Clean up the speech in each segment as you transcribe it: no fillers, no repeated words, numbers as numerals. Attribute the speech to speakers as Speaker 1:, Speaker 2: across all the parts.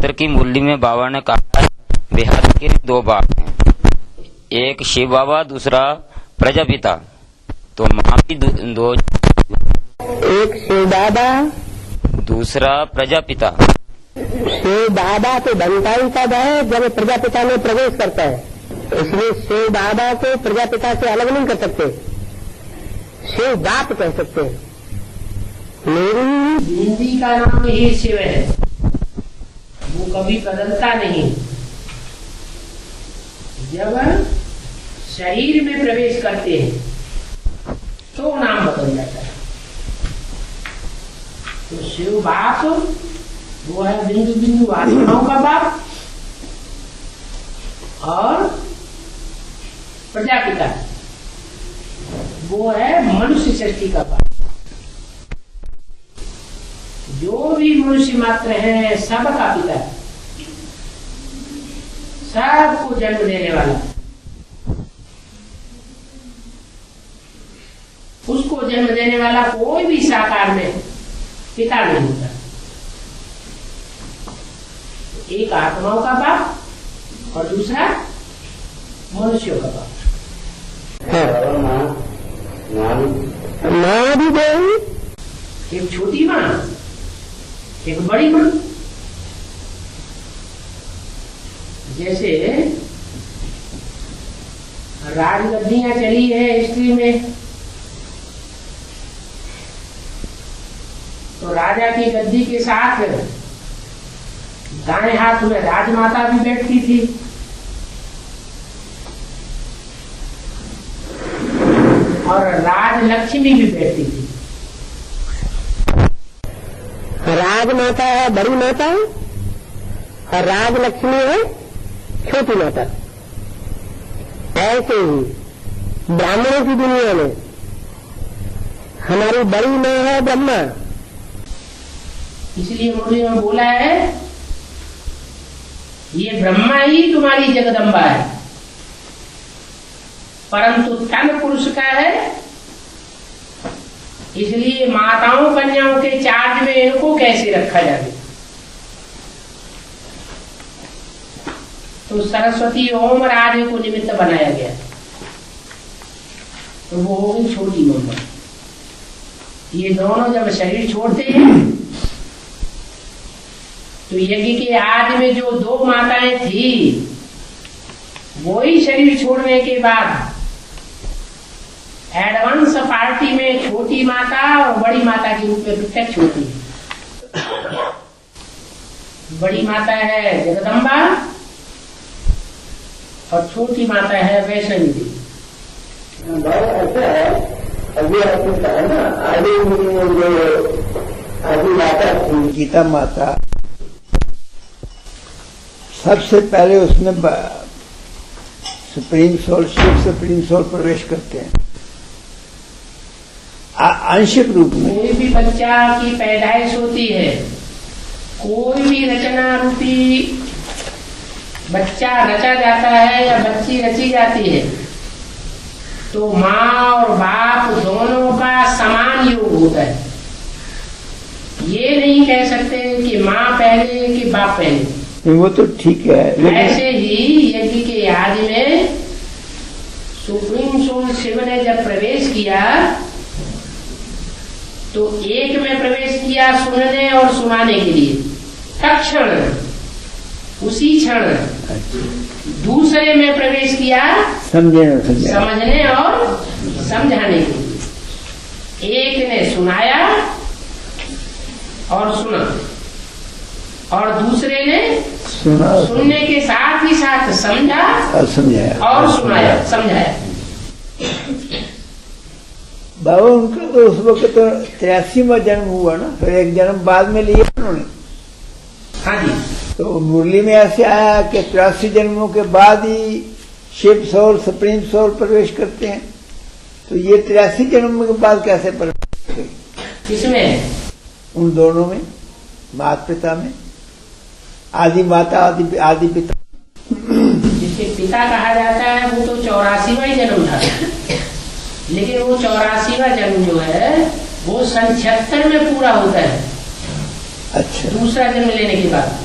Speaker 1: शास्त्र की मूल्य में बाबा ने कहा है बिहार के 2 बाप हैं, एक शिव बाबा, दूसरा प्रजापिता। तो माँ भी 2,
Speaker 2: एक शिव बाबा,
Speaker 1: दूसरा प्रजापिता।
Speaker 2: शिव बाबा तो बनता ही तब है जब प्रजापिता में प्रवेश करता है, इसलिए शिव बाबा को प्रजापिता से अलग नहीं कर सकते, शिव बाप कह सकते हैं। मेरी
Speaker 3: हिंदी का नाम ही शिव है, वो कभी बदलता नहीं। जब शरीर में प्रवेश करते हैं तो नाम बदल जाता है। तो शिव बाप वो है बिंदु बिंदु आत्माओं का बाप, और प्रजापिता वो है मनुष्य सृष्टि का बाप। जो भी मनुष्य मात्र है सबका पिता, सबको जन्म देने वाला, उसको जन्म देने वाला कोई भी साकार में पिता नहीं होता। एक आत्माओं का बाप और दूसरा मनुष्यों का बाप।
Speaker 2: माँ भी गई,
Speaker 3: एक छोटी माँ, एक बड़ी माँ। जैसे राजगद्दियां चली है हिस्ट्री में, तो राजा की गद्दी के साथ दाएं हाथ में राजमाता भी बैठती थी, और राजलक्ष्मी भी बैठती थी।
Speaker 2: राजमाता है बड़ी माता और राजलक्ष्मी है छोटी माता। ऐसे ही ब्राह्मणों की दुनिया में हमारी बड़ी माँ है ब्रह्मा,
Speaker 3: इसलिए मुरली में बोला है ये ब्रह्मा ही तुम्हारी जगदम्बा है, परंतु तन पुरुष का है, इसलिए माताओं कन्याओं के चार्ज में इनको कैसे रखा जाए। तो सरस्वती ओम राज को निमित्त बनाया गया, तो वो होगी छोटी मम्मा। ये दोनों जब शरीर छोड़ते हैं तो यज्ञ के आदि में जो 2 माताएं थी, वही शरीर छोड़ने के बाद एडवांस पार्टी में छोटी माता और बड़ी माता के रूप में प्रत्यक्ष होती है। बड़ी माता है जगदम्बा और छोटी माता है वैष्णवी देवी।
Speaker 2: आदि माता थी
Speaker 4: गीता माता, सबसे पहले उसमें supreme soul, Shiv supreme soul प्रवेश करते हैं आंशिक रूप में।
Speaker 3: कोई भी बच्चा की पैदाइश होती है, कोई भी रचना रूपी बच्चा रचा जाता है या बच्ची रची जाती है, तो माँ और बाप दोनों का समान योग होता है। ये नहीं कह सकते कि माँ पहले कि बाप पहले,
Speaker 4: वो तो ठीक है।
Speaker 3: ऐसे ही यज्ञ के आदि में सुप्रीम सोल शिव ने जब प्रवेश किया तो एक में प्रवेश किया सुनने और सुनाने के लिए, तत्क्षण उसी क्षण दूसरे में प्रवेश किया समझने और समझाने के लिए। एक ने सुनाया और सुना, और दूसरे ने सुनने के साथ ही साथ समझा
Speaker 4: और समझाया
Speaker 3: और सुनाया समझाया।
Speaker 4: बाबा उनका तो उस वक्त तो 83वां जन्म हुआ ना, फिर एक जन्म बाद में लिया उन्होंने।
Speaker 3: हाँ जी।
Speaker 4: तो मुरली में ऐसे आया कि 83 जन्मों के बाद ही शिव सोल सुप्रीम सोल प्रवेश करते हैं, तो ये 83 जन्मों के बाद कैसे प्रवेश करें?
Speaker 3: किसमें?
Speaker 4: उन दोनों में, माता पिता में, आदि माता आदि पिता।
Speaker 3: जिसे पिता कहा जाता है वो तो 84वां ही जन्म था, लेकिन वो 84वां जन्म जो है वो सन 76 में पूरा होता है।
Speaker 4: अच्छा।
Speaker 3: दूसरा जन्म लेने के बाद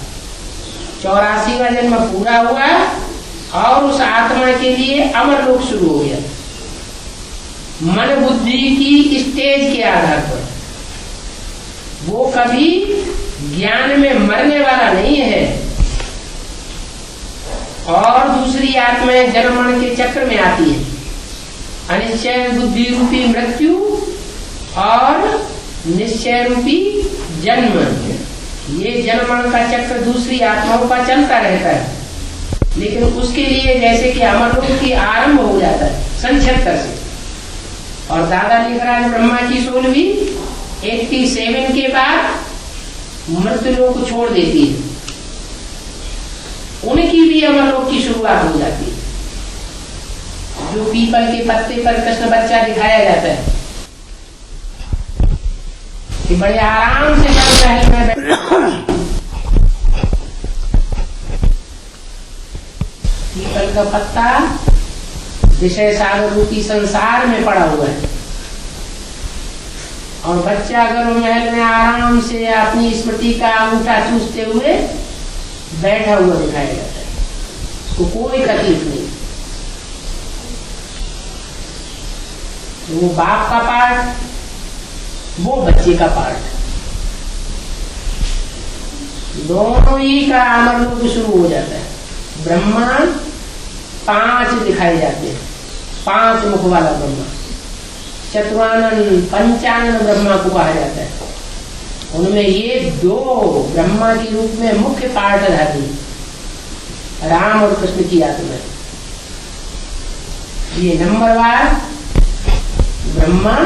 Speaker 3: 84वां जन्म पूरा हुआ और उस आत्मा के लिए अमर लोक शुरू हो गया। मन बुद्धि की स्टेज के आधार पर वो कभी ज्ञान में मरने वाला नहीं है और दूसरी आत्माएं जन्म मरण के चक्र में आती है। अनिश्चय बुद्धि रूपी मृत्यु और निश्चय रूपी जन्म, ये जन्म मरण का चक्र दूसरी आत्माओं का चलता रहता है, लेकिन उसके लिए जैसे कि अमरलोक की आरंभ हो जाता है सन 76 से। और दादा लिख रहा है ब्रह्मा की 16वीं 87 के बाद मृत्युलोक को छोड़ देती है, उनकी भी अमरलोक की शुरुआत हो जाती है। जो पीपल के पत्ते पर कृष्ण बच्चा दिखाया जाता है कि बड़े आराम से जब महल में पीपल का पत्ता विषय सागर रूपी संसार में पड़ा हुआ है और बच्चा अगर वो महल में आराम से अपनी स्मृति का अंगूठा चूसते हुए बैठा हुआ दिखाया जाता है, उसको कोई तकलीफ नहीं। वो बाप का पार्ट, वो बच्चे का पार्ट, दोनों ही का अमरलोक शुरू हो जाता है। ब्रह्मा 5 दिखाए जाते हैं, 5 मुख वाला ब्रह्मा, चतुरानन पंचानन ब्रह्मा को कहा जाता है। उनमें ये 2 ब्रह्मा के रूप में मुख्य पार्टधारी राम और कृष्ण की आत्मा। ये नंबरवार ब्रह्मा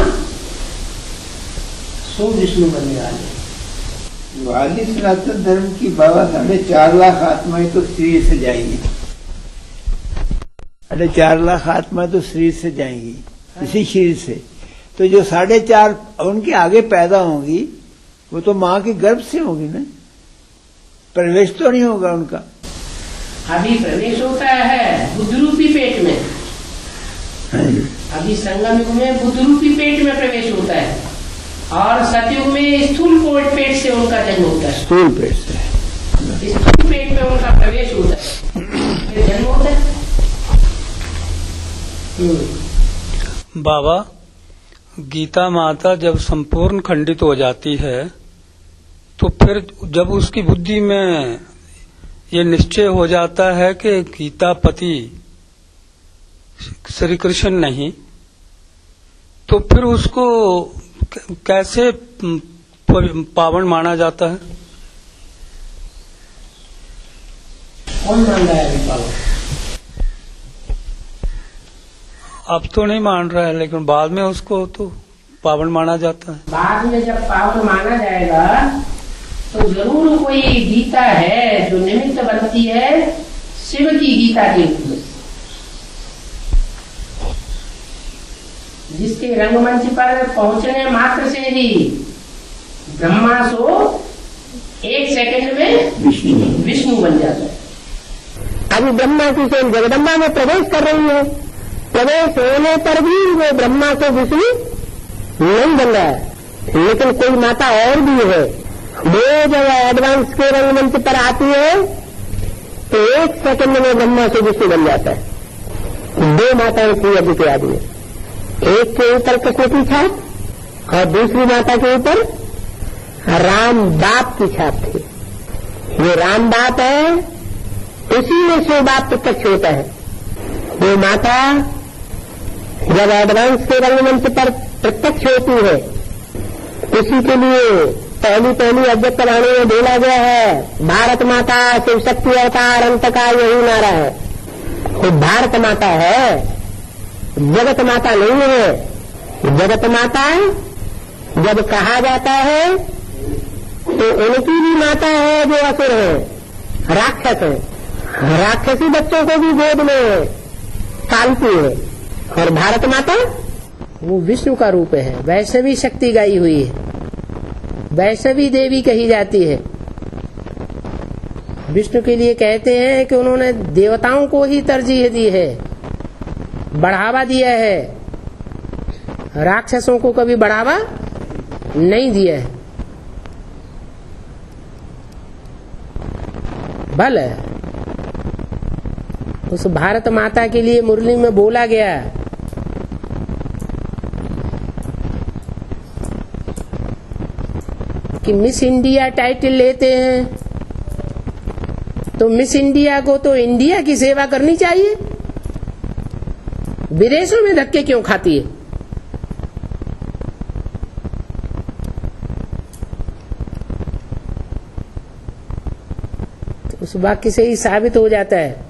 Speaker 3: सो विष्णु बनने वाले।
Speaker 4: आदि सनातन धर्म की बाबा 4.5 लाख आत्माएं तो शरीर से जाएंगी, 4.5 लाख आत्माएं तो शरीर से जाएंगी, इसी शरीर से। तो जो 4.5 उनके आगे पैदा होंगी वो तो माँ के गर्भ से होगी ना, प्रवेश तो नहीं होगा उनका।
Speaker 3: अभी प्रवेश होता है बुद्ध रूपी पेट में, अभी संगम युग में बुद्ध रूपी पेट में प्रवेश होता है और सतयुग में स्थूल पेट से उनका जन्म होता है।
Speaker 4: स्थूल पेट से,
Speaker 3: स्थूल पेट में उनका प्रवेश होता है, फिर जन्म होता है।
Speaker 5: बाबा, गीता माता जब संपूर्ण खंडित हो जाती है तो फिर जब उसकी बुद्धि में ये निश्चय हो जाता है कि गीता पति श्री कृष्ण नहीं, तो फिर उसको कैसे पावन माना जाता है?
Speaker 3: कौन मान रहा है पावन?
Speaker 5: अब तो नहीं मान रहा है, लेकिन बाद में उसको तो पावन माना जाता है।
Speaker 3: बाद में जब पावन माना जाएगा तो जरूर कोई गीता है जो निमित्त बनती है शिव की गीता के रूप में, जिसके रंगमंच पर पहुंचने मात्र से ही ब्रह्मा सो 1 सेकंड में विष्णु बन जाता है।
Speaker 2: अभी ब्रह्मा की सेन जगदम्बा में प्रवेश कर रही है, प्रवेश होने पर भी वो ब्रह्मा से विष्णु नहीं बन रहा है, लेकिन कोई माता और भी है, वो जब एडवांस के रंगमंच पर आती है तो 1 सेकंड में ब्रह्मा से विष्णु बन जाता है। 2 माताएं थी अभी के आदमी, एक के ऊपर कृष्ण की छाप और दूसरी माता के ऊपर राम बाप की छाप थी। ये राम बाप है, उसी में शिव बाप प्रत्यक्ष होता है। वो माता जब एडवांस के रंगमंच पर प्रत्यक्ष होती है, उसी के लिए पहली अव्यक्त वाणी में बोला गया है, भारत माता शिव शक्ति अवतार अंत का यही नारा है। वो भारत माता है, जगत माता नहीं है। जगत माता जब कहा जाता है तो उनकी भी माता है जो असुर है, राक्षस है, राक्षसी बच्चों को भी गोद में पालती है। और भारत माता
Speaker 3: वो विष्णु का रूप है, वैष्णवी शक्ति गाई हुई है, वैष्णवी देवी कही जाती है। विष्णु के लिए कहते हैं कि उन्होंने देवताओं को ही तरजीह दी है, बढ़ावा दिया है, राक्षसों को कभी बढ़ावा नहीं दिया है। बल है। उस भारत माता के लिए मुरली में बोला गया कि मिस इंडिया टाइटल लेते हैं तो मिस इंडिया को तो इंडिया की सेवा करनी चाहिए, विदेशों में धक्के क्यों खाती है? तो उस वाक्य से ही साबित हो जाता है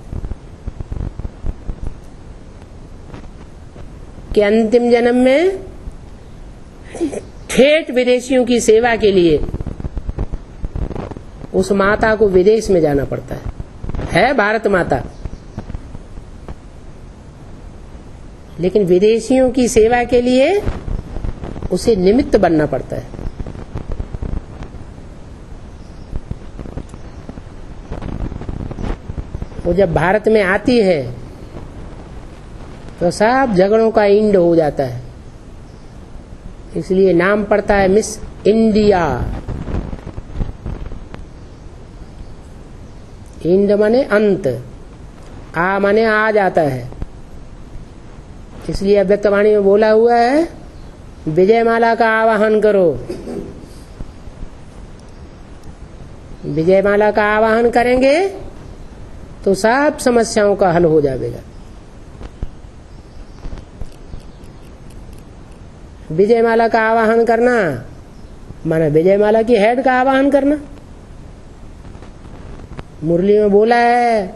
Speaker 3: कि अंतिम जन्म में ठेठ विदेशियों की सेवा के लिए उस माता को विदेश में जाना पड़ता है भारत माता, लेकिन विदेशियों की सेवा के लिए उसे निमित्त बनना पड़ता है। वो जब भारत में आती है तो सब झगड़ों का इंड हो जाता है, इसलिए नाम पड़ता है मिस इंडिया। इंड माने अंत, आ माने आ जाता है, इसलिए अव्यक्तवाणी में बोला हुआ है विजयमाला का आवाहन करो। विजयमाला का आवाहन करेंगे तो सब समस्याओं का हल हो जाएगा। विजयमाला का आवाहन करना माना विजयमाला की हेड का आवाहन करना। मुरली में बोला है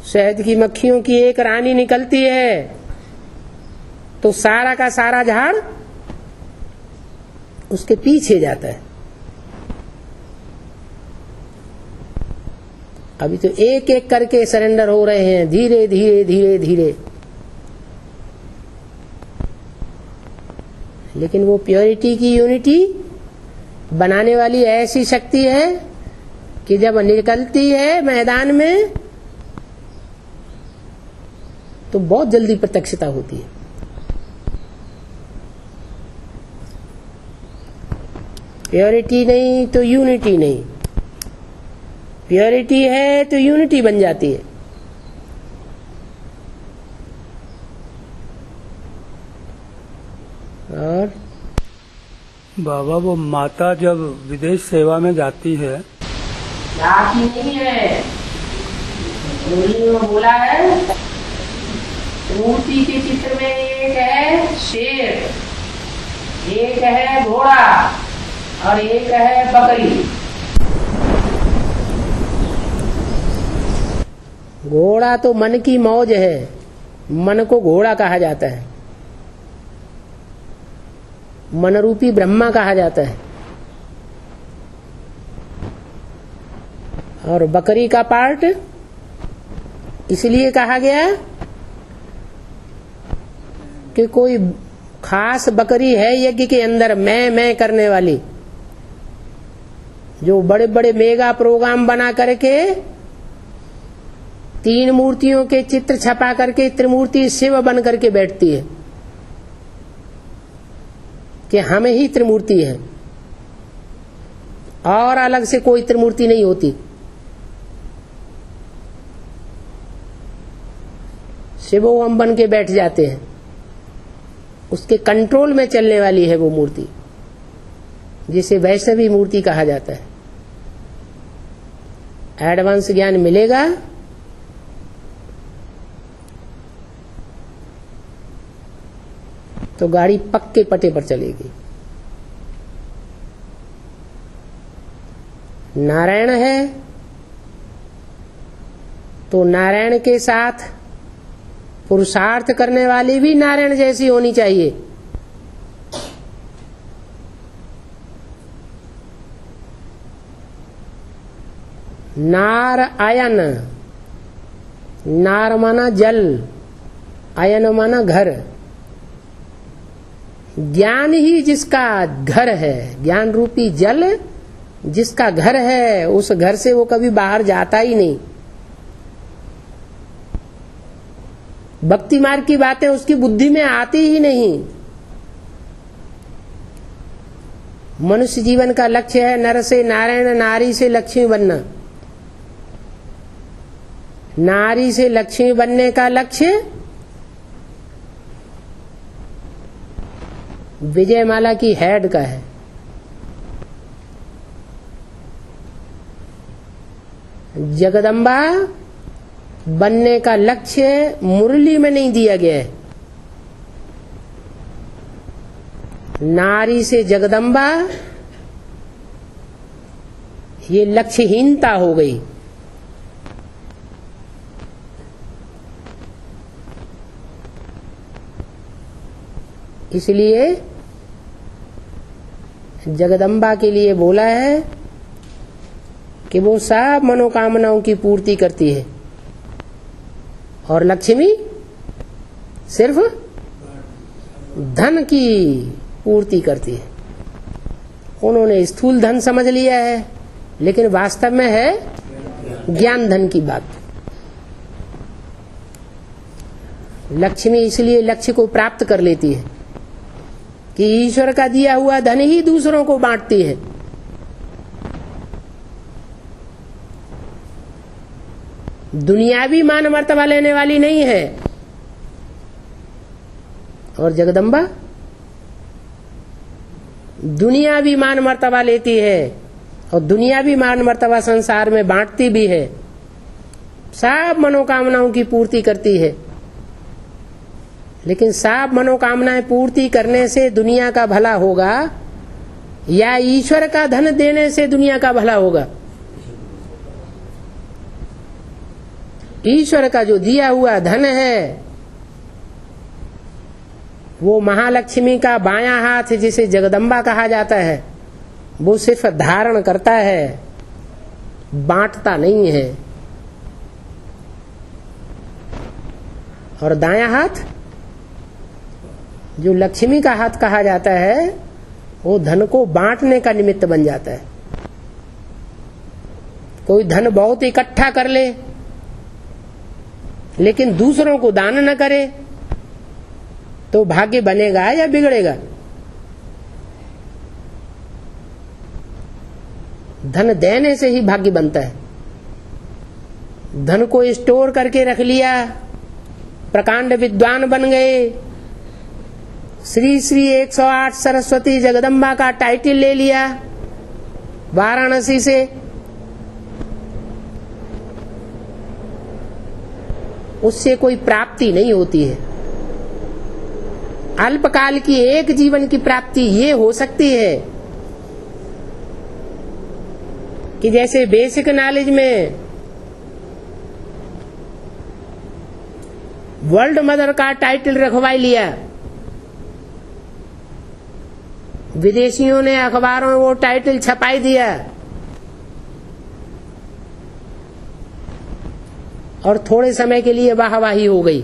Speaker 3: शहद की मक्खियों की एक रानी निकलती है तो सारा का सारा झाड़ उसके पीछे जाता है। अभी तो एक एक करके सरेंडर हो रहे हैं, धीरे धीरे धीरे धीरे, लेकिन वो प्योरिटी की यूनिटी बनाने वाली ऐसी शक्ति है कि जब निकलती है मैदान में तो बहुत जल्दी प्रत्यक्षता होती है। प्योरिटी नहीं तो यूनिटी नहीं, प्योरिटी है तो यूनिटी बन जाती है। और
Speaker 5: बाबा वो माता जब विदेश सेवा में जाती है,
Speaker 3: जाती नहीं है, मुरली में बोला है मूर्ति के चित्र में एक है शेर, एक है घोड़ा और एक है बकरी। घोड़ा तो मन की मौज है, मन को घोड़ा कहा जाता है, मन रूपी ब्रह्मा कहा जाता है। और बकरी का पार्ट इसलिए कहा गया कि कोई खास बकरी है यज्ञ के अंदर मैं करने वाली, जो बड़े बड़े मेगा प्रोग्राम बना करके 3 मूर्तियों के चित्र छपा करके त्रिमूर्ति शिव बन करके बैठती है कि हम ही त्रिमूर्ति है और अलग से कोई त्रिमूर्ति नहीं होती। शिवो हम बन के बैठ जाते हैं, उसके कंट्रोल में चलने वाली है वो मूर्ति, जिसे वैष्णवी मूर्ति कहा जाता है। एडवांस ज्ञान मिलेगा तो गाड़ी पक्के पटे पर चलेगी। नारायण है तो नारायण के साथ पुरुषार्थ करने वाली भी नारायण जैसी होनी चाहिए। नार आयन, नार माना जल, आयन माना घर। ज्ञान ही जिसका घर है, ज्ञान रूपी जल जिसका घर है, उस घर से वो कभी बाहर जाता ही नहीं। भक्ति मार्ग की बातें उसकी बुद्धि में आती ही नहीं। मनुष्य जीवन का लक्ष्य है नर से नारायण, नारी से लक्ष्मी बनना। नारी से लक्ष्मी बनने का लक्ष्य विजयमाला की हेड का है। जगदम्बा बनने का लक्ष्य मुरली में नहीं दिया गया है। नारी से जगदम्बा ये लक्ष्यहीनता हो गई। इसलिए जगदम्बा के लिए बोला है कि वो सब मनोकामनाओं की पूर्ति करती है और लक्ष्मी सिर्फ धन की पूर्ति करती है। उन्होंने स्थूल धन समझ लिया है, लेकिन वास्तव में है ज्ञान धन की बात। लक्ष्मी इसलिए लक्ष्य को प्राप्त कर लेती है कि ईश्वर का दिया हुआ धन ही दूसरों को बांटती है। दुनियावी मान मर्तबा लेने वाली नहीं है। और जगदम्बा दुनियावी मान मर्तबा लेती है और दुनियावी मान मर्तबा संसार में बांटती भी है, सब मनोकामनाओं की पूर्ति करती है। लेकिन सब मनोकामनाएं पूर्ति करने से दुनिया का भला होगा या ईश्वर का धन देने से दुनिया का भला होगा? ईश्वर का जो दिया हुआ धन है वो महालक्ष्मी का बायां हाथ, जिसे जगदम्बा कहा जाता है, वो सिर्फ धारण करता है, बांटता नहीं है। और दायां हाथ जो लक्ष्मी का हाथ कहा जाता है वो धन को बांटने का निमित्त बन जाता है। कोई धन बहुत इकट्ठा कर ले लेकिन दूसरों को दान न करे तो भाग्य बनेगा या बिगड़ेगा? धन देने से ही भाग्य बनता है। धन को स्टोर करके रख लिया, प्रकांड विद्वान बन गए, श्री श्री 108 सरस्वती जगदम्बा का टाइटल ले लिया वाराणसी से, उससे कोई प्राप्ति नहीं होती है। अल्पकाल की एक जीवन की प्राप्ति ये हो सकती है कि जैसे बेसिक नॉलेज में वर्ल्ड मदर का टाइटल रखवा लिया, विदेशियों ने अखबारों में वो टाइटल छपाई दिया और थोड़े समय के लिए वाहवाही हो गई।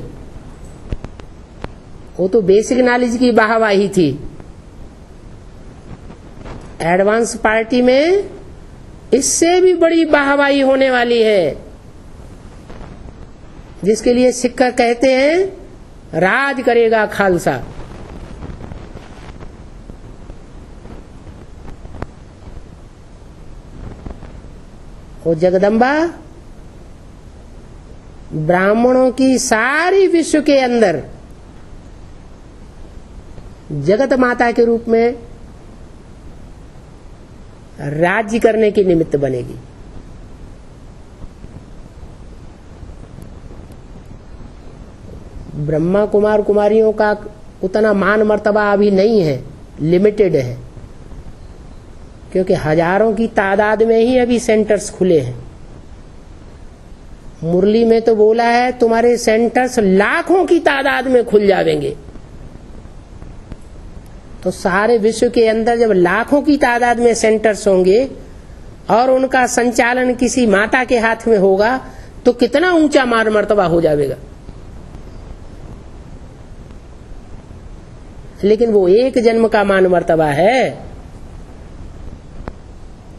Speaker 3: वो तो बेसिक नॉलेज की वाहवाही थी। एडवांस पार्टी में इससे भी बड़ी वाहवाही होने वाली है, जिसके लिए शिक्षक कहते हैं राज करेगा खालसा। वो जगदम्बा ब्राह्मणों की सारी विश्व के अंदर जगत माता के रूप में राज्य करने के निमित्त बनेगी। ब्रह्मा कुमार कुमारियों का उतना मान मर्तबा अभी नहीं है, लिमिटेड है, क्योंकि हजारों की तादाद में ही अभी सेंटर्स खुले हैं। मुरली में तो बोला है तुम्हारे सेंटर्स लाखों की तादाद में खुल जाएंगे। तो सारे विश्व के अंदर जब लाखों की तादाद में सेंटर्स होंगे और उनका संचालन किसी माता के हाथ में होगा तो कितना ऊंचा मान मर्तबा हो जाएगा। लेकिन वो एक जन्म का मान मर्तबा है,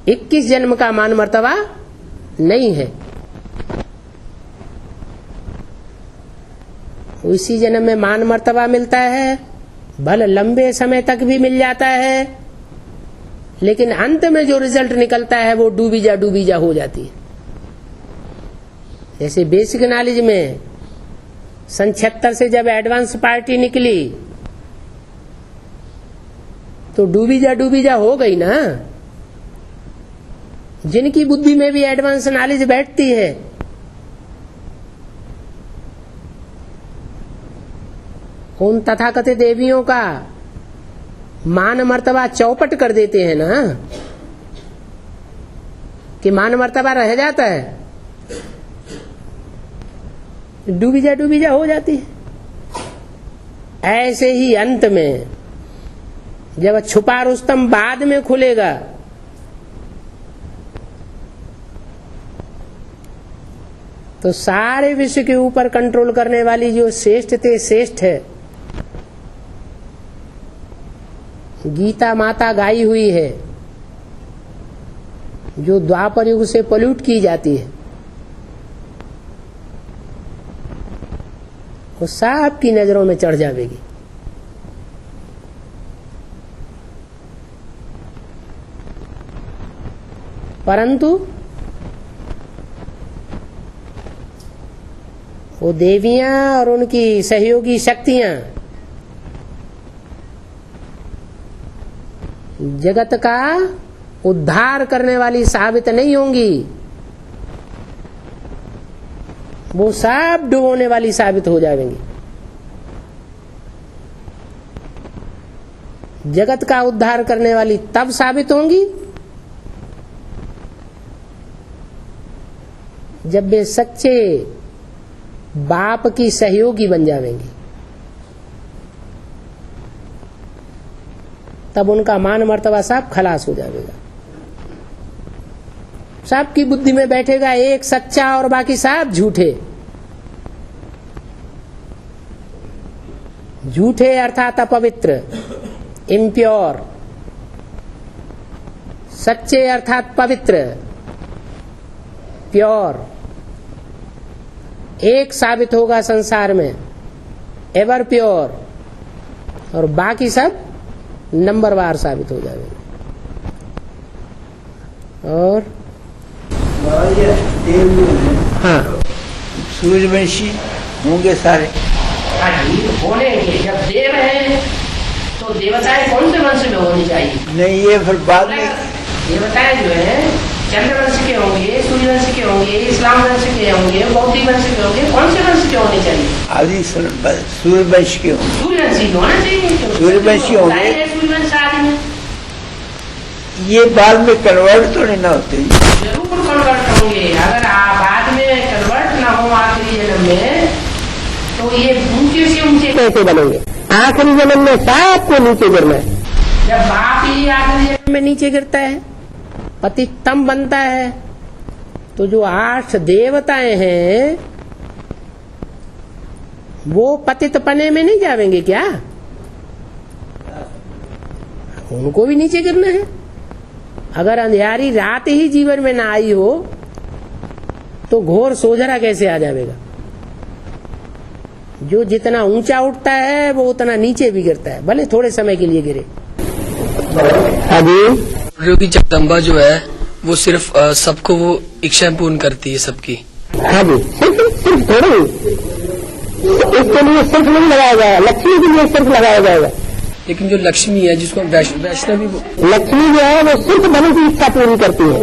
Speaker 3: 21 जन्म का मान मर्तबा नहीं है। इसी जन्म में मान मर्तबा मिलता है, भले लंबे समय तक भी मिल जाता है, लेकिन अंत में जो रिजल्ट निकलता है वो डूबी जा हो जाती है। जैसे बेसिक नॉलेज में सन 76 से जब एडवांस पार्टी निकली तो डूबी जा हो गई ना। जिनकी बुद्धि में भी एडवांस नॉलेज बैठती है उन तथाकथित देवियों का मान मर्तबा चौपट कर देते हैं ना, कि मान मर्तबा रह जाता है, डूबी जा हो जाती है। ऐसे ही अंत में जब छुपा रुस्तम बाद में खुलेगा तो सारे विश्व के ऊपर कंट्रोल करने वाली जो श्रेष्ठ थे श्रेष्ठ है, गीता माता गाई हुई है, जो द्वापर युग से पॉल्यूट की जाती है, वो सब की नजरों में चढ़ जाएगी। परंतु वो देवियां और उनकी सहयोगी शक्तियां जगत का उद्धार करने वाली साबित नहीं होंगी, वो सब डुबोने वाली साबित हो जाएंगी। जगत का उद्धार करने वाली तब साबित होंगी जब वे सच्चे बाप की सहयोगी बन जाएंगी, तब उनका मान मर्तबा सब खलास हो जाएगा। सबकी बुद्धि में बैठेगा एक सच्चा और बाकी सब झूठे। झूठे अर्थात अपवित्र, इम्प्योर। सच्चे अर्थात पवित्र, प्योर। एक साबित होगा संसार में, एवर प्योर, और बाकी सब नंबरवार साबित हो जाएंगे। और
Speaker 4: हाँ, सूर्यवंशी होंगे सारे।
Speaker 3: हाँ जी, होने के जब देव है तो देवताएं कौन से वंश में होनी चाहिए?
Speaker 4: नहीं, ये फिर बाद में
Speaker 3: देवताएं जो है चंद्रवंश के होंगे, सूर्यवंश के होंगे, इस्लाम वंश के होंगे, बौद्ध वंश के होंगे, कौन से वंश के होने चाहिए?
Speaker 4: आदि सूर्यवंश के होंगे।
Speaker 3: सूर्यवंशी होना चाहिए।
Speaker 4: सूर्यवंशी होंगे।
Speaker 3: सूर्यवंश आदि में
Speaker 4: ये बाद में कन्वर्ट तो नहीं ना होते।
Speaker 3: जरूर कन्वर्ट होंगे। अगर बाद में कन्वर्ट ना हो आखिरी जन्म में तो ये ऊंचे से ऊंचे
Speaker 2: कैसे बनेंगे? आखिरी जन्म में सबको नीचे गिरना है।
Speaker 3: जब बाप ही आखिरी जन्म में नीचे गिरता है, पतितम बनता है, तो जो 8 देवताएं हैं वो पतित पने में नहीं जाएंगे क्या? उनको भी नीचे गिरना है। अगर अंधियारी रात ही जीवन में ना आई हो तो घोर सोझरा कैसे आ जाएगा? जो जितना ऊंचा उठता है वो उतना नीचे भी गिरता है, भले थोड़े समय के लिए गिरे।
Speaker 6: जो कि जगदम्बा जो है वो सिर्फ सबको वो इच्छा पूर्ण करती है सबकी।
Speaker 2: हाँ जी, सिर्फ थोड़ा ही, इसके लिए सिर्फ नहीं लगाया जाएगा, लक्ष्मी के लिए सिर्फ लगाया जाएगा।
Speaker 6: लेकिन जो लक्ष्मी है जिसको वैष्णवी,
Speaker 2: लक्ष्मी जो है वो सिर्फ धन की इच्छा पूरी करती है?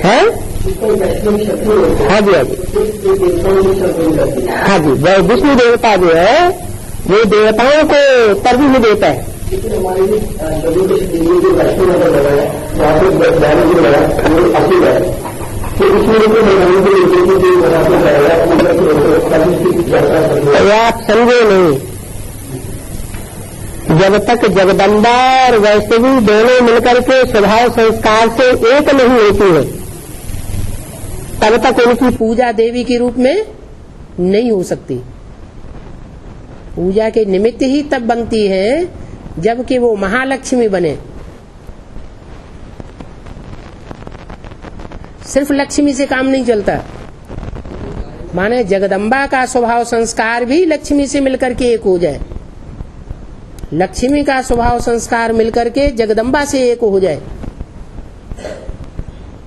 Speaker 2: हाँ जी, हाँ जी। वह विष्णु देवता जो है वो देवताओं को तरजीह में देता है। आप समझे नहीं, जब तक जगदम्बा और वैष्णवी दोनों मिलकर के स्वभाव संस्कार से एक नहीं होती है तब तक उनकी पूजा देवी के रूप में नहीं हो सकती। पूजा के निमित्त ही तब बनती है जबकि वो महालक्ष्मी बने। सिर्फ लक्ष्मी से काम नहीं चलता, माने जगदम्बा का स्वभाव संस्कार भी लक्ष्मी से मिलकर के एक हो जाए, लक्ष्मी का स्वभाव संस्कार मिलकर के जगदम्बा से एक हो जाए,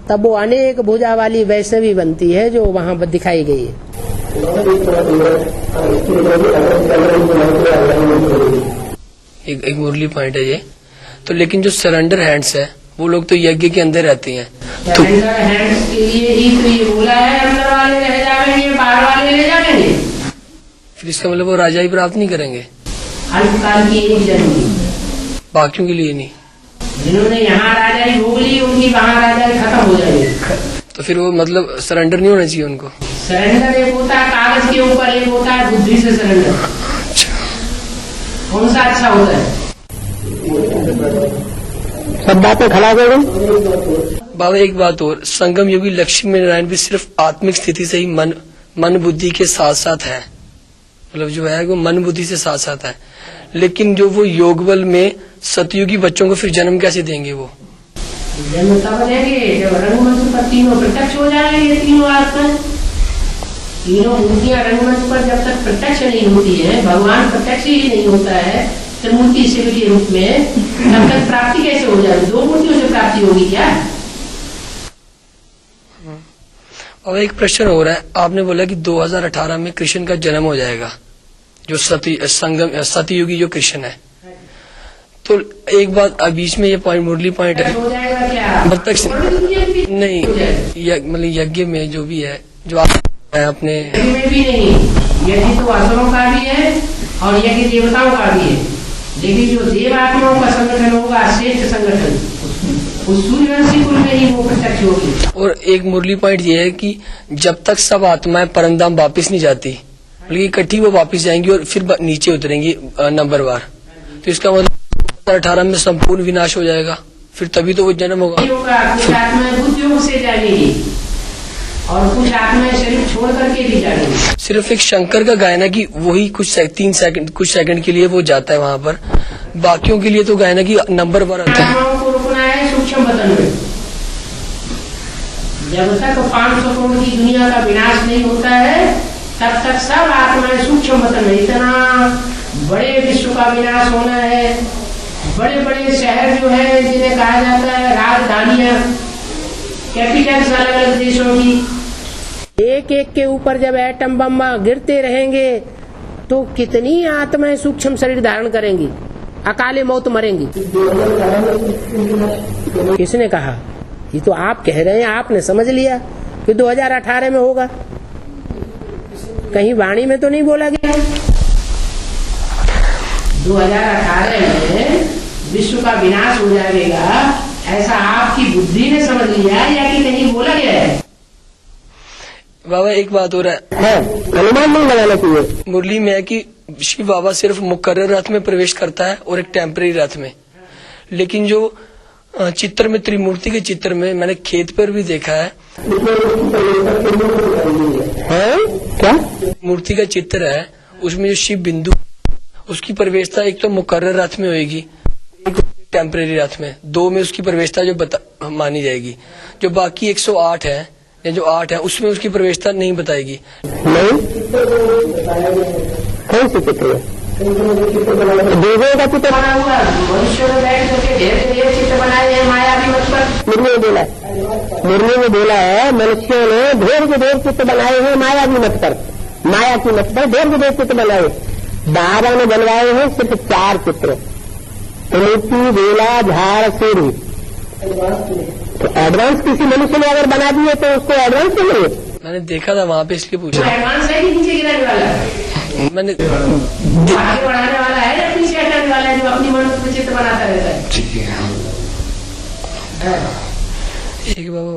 Speaker 3: तब वो अनेक भुजा वाली वैष्णवी बनती है जो वहाँ दिखाई गई है।
Speaker 6: एक मुरली पॉइंट है ये तो। लेकिन जो सरेंडर हैंड्स है वो लोग तो यज्ञ के अंदर रहते हैं तो
Speaker 3: सरेंडर हैंड्स के लिए ही तो ये बोला है, अंदर वाले रह जाएंगे, बाहर वाले ले जाएंगे।
Speaker 6: फिर इसका मतलब वो राजा ही प्राप्त नहीं करेंगे
Speaker 3: अल्पकाल की एक जन्म,
Speaker 6: बाकियों के लिए नहीं।
Speaker 3: जिन्होंने यहाँ राजाई भोग ली उनकी वहाँ राजाई खत्म हो जाएगी।
Speaker 6: तो फिर वो मतलब सरेंडर नहीं होना चाहिए उनको।
Speaker 3: सरेंडर एक होता है कागज के ऊपर, एक होता है बुद्धि से सरेंडर। कौन सा अच्छा होता है?
Speaker 2: सब बातें खड़ा करो।
Speaker 6: बाबा एक बात और, संगम योगी लक्ष्मी नारायण भी सिर्फ आत्मिक स्थिति से ही मन बुद्धि के साथ साथ है, मतलब जो है वो मन बुद्धि से साथ साथ है। लेकिन जो वो योग बल में सतयुगी बच्चों को फिर जन्म कैसे देंगे? वो
Speaker 3: जन्म तब देंगे जब रंगमंच पर तीनों प्रत्यक्ष हो जाएंगे। तीनों आत्मा, तीनों मूर्तियां रंगमंच पर जब तक प्रत्यक्ष नहीं होती है, भगवान प्रत्यक्ष ही नहीं होता है त्रिमूर्ति शिव के रूप में, तब तक प्राप्ति कैसे हो जाएगी? दो मूर्तियों से प्राप्ति होगी क्या?
Speaker 6: और एक प्रश्न हो रहा है, आपने बोला कि 2018 में कृष्ण का जन्म हो जाएगा, जो सतयुगी जो कृष्ण है। तो एक बात बीच में ये पॉइंट मुरली पॉइंट है,
Speaker 3: हो जाएगा क्या?
Speaker 6: प्रत्यक्ष नहीं, मतलब यज्ञ में जो भी है, जो आप अपने
Speaker 3: में भी नहीं, यज्ञ तो असुरों का भी है और यज्ञ देवताओं का भी है। लेकिन जो देव आत्माओं का संगठन होगा, श्रेष्ठ संगठन, उस सूर्यवंशी कुल में ही वो प्रत्यक्ष होगी। और
Speaker 6: एक मुरली पॉइंट ये है कि जब तक सब आत्माएं परमधाम वापिस नहीं जाती, बल्कि इकट्ठी वो वापिस जाएंगी और फिर नीचे उतरेंगी नंबरवार। तो इसका मतलब 2018 में संपूर्ण विनाश हो जाएगा, फिर तभी तो वो जन्म होगा।
Speaker 3: कुछ आत्माएं बुद्धि योग से जाएंगी और कुछ आत्माएं शरीर छोड़ करके भी जाएंगी।
Speaker 6: सिर्फ एक शंकर का गायन है कि वही कुछ सेकंड के लिए वो जाता है वहाँ पर, बाकियों के लिए तो गायन है कि नंबर पर आता है।
Speaker 3: आत्माओं को रुकना है सूक्ष्म बदन में। जब तक 500 करोड़ की दुनिया का विनाश नहीं होता है, तब तक सब आत्माएं सूक्ष्म बदन में। इतना बड़े विश्व का विनाश होना है, बड़े बड़े शहर जो है जिन्हें कहा जाता है राजधानियां, कैपिटल्स अलग अलग देशों की, एक एक के ऊपर जब एटम बम गिरते रहेंगे तो कितनी आत्माएं सूक्ष्म शरीर धारण करेंगी, अकाले मौत मरेंगी। किसने कहा? ये तो आप कह रहे हैं, आपने समझ लिया कि 2018 में होगा, कहीं वाणी में तो नहीं बोला गया। 2018 में विश्व का विनाश हो जाएगा, ऐसा आपकी बुद्धि ने समझ लिया या कि कहीं बोला गया है?
Speaker 6: बाबा एक बात हो रहा है,
Speaker 2: अनुमान नहीं लगाना चाहिए।
Speaker 6: मुरली में है कि शिव बाबा सिर्फ मुकर्रर रथ में प्रवेश करता है और एक टेम्परेरी रथ में। लेकिन जो चित्र में, त्रिमूर्ति के चित्र में, मैंने खेत पर भी देखा है
Speaker 2: क्या
Speaker 6: मूर्ति का चित्र है, उसमें जो शिव बिंदु, उसकी प्रवेशता एक तो मुकर्रर रथ में होगी, एक टेम्परेरी रथ में, दो में उसकी प्रवेशता जो मानी जाएगी। जो बाकी 108 है या जो 8 है, उसमें उसकी प्रवेशता नहीं बताएगी।
Speaker 2: नहीं, कौन सी चित्र है? देवों का चित्र बना हुआ, मनुष्यों ने बैठ करके ढेर ढेर चित्र बनाए हैं मायावी मत पर। मुरली में बोला है मनुष्यों ने ढेर के ढेर चित्र बनाए हैं मायावी मत पर, माया की मत पर ढेर के ढेर चित्र बनाए। बाबा ने बनवाए हैं सिर्फ 4 चित्र, त्रिमूर्ति, बेला, झाड़, सीढ़ी। तो एडवांस किसी मनुष्य ने अगर बना दिए तो उसको एडवांस नहीं।
Speaker 6: मैंने देखा था वहाँ पे, इसलिए पूछा।
Speaker 3: एडवांस है कि नीचे गिराने वाला? मैंने आगे बढ़ाने वाला है या पीछे हटाने वाला है, जो अपनी मनुष्य चित्र बनाता रहता है?
Speaker 6: एक बाबू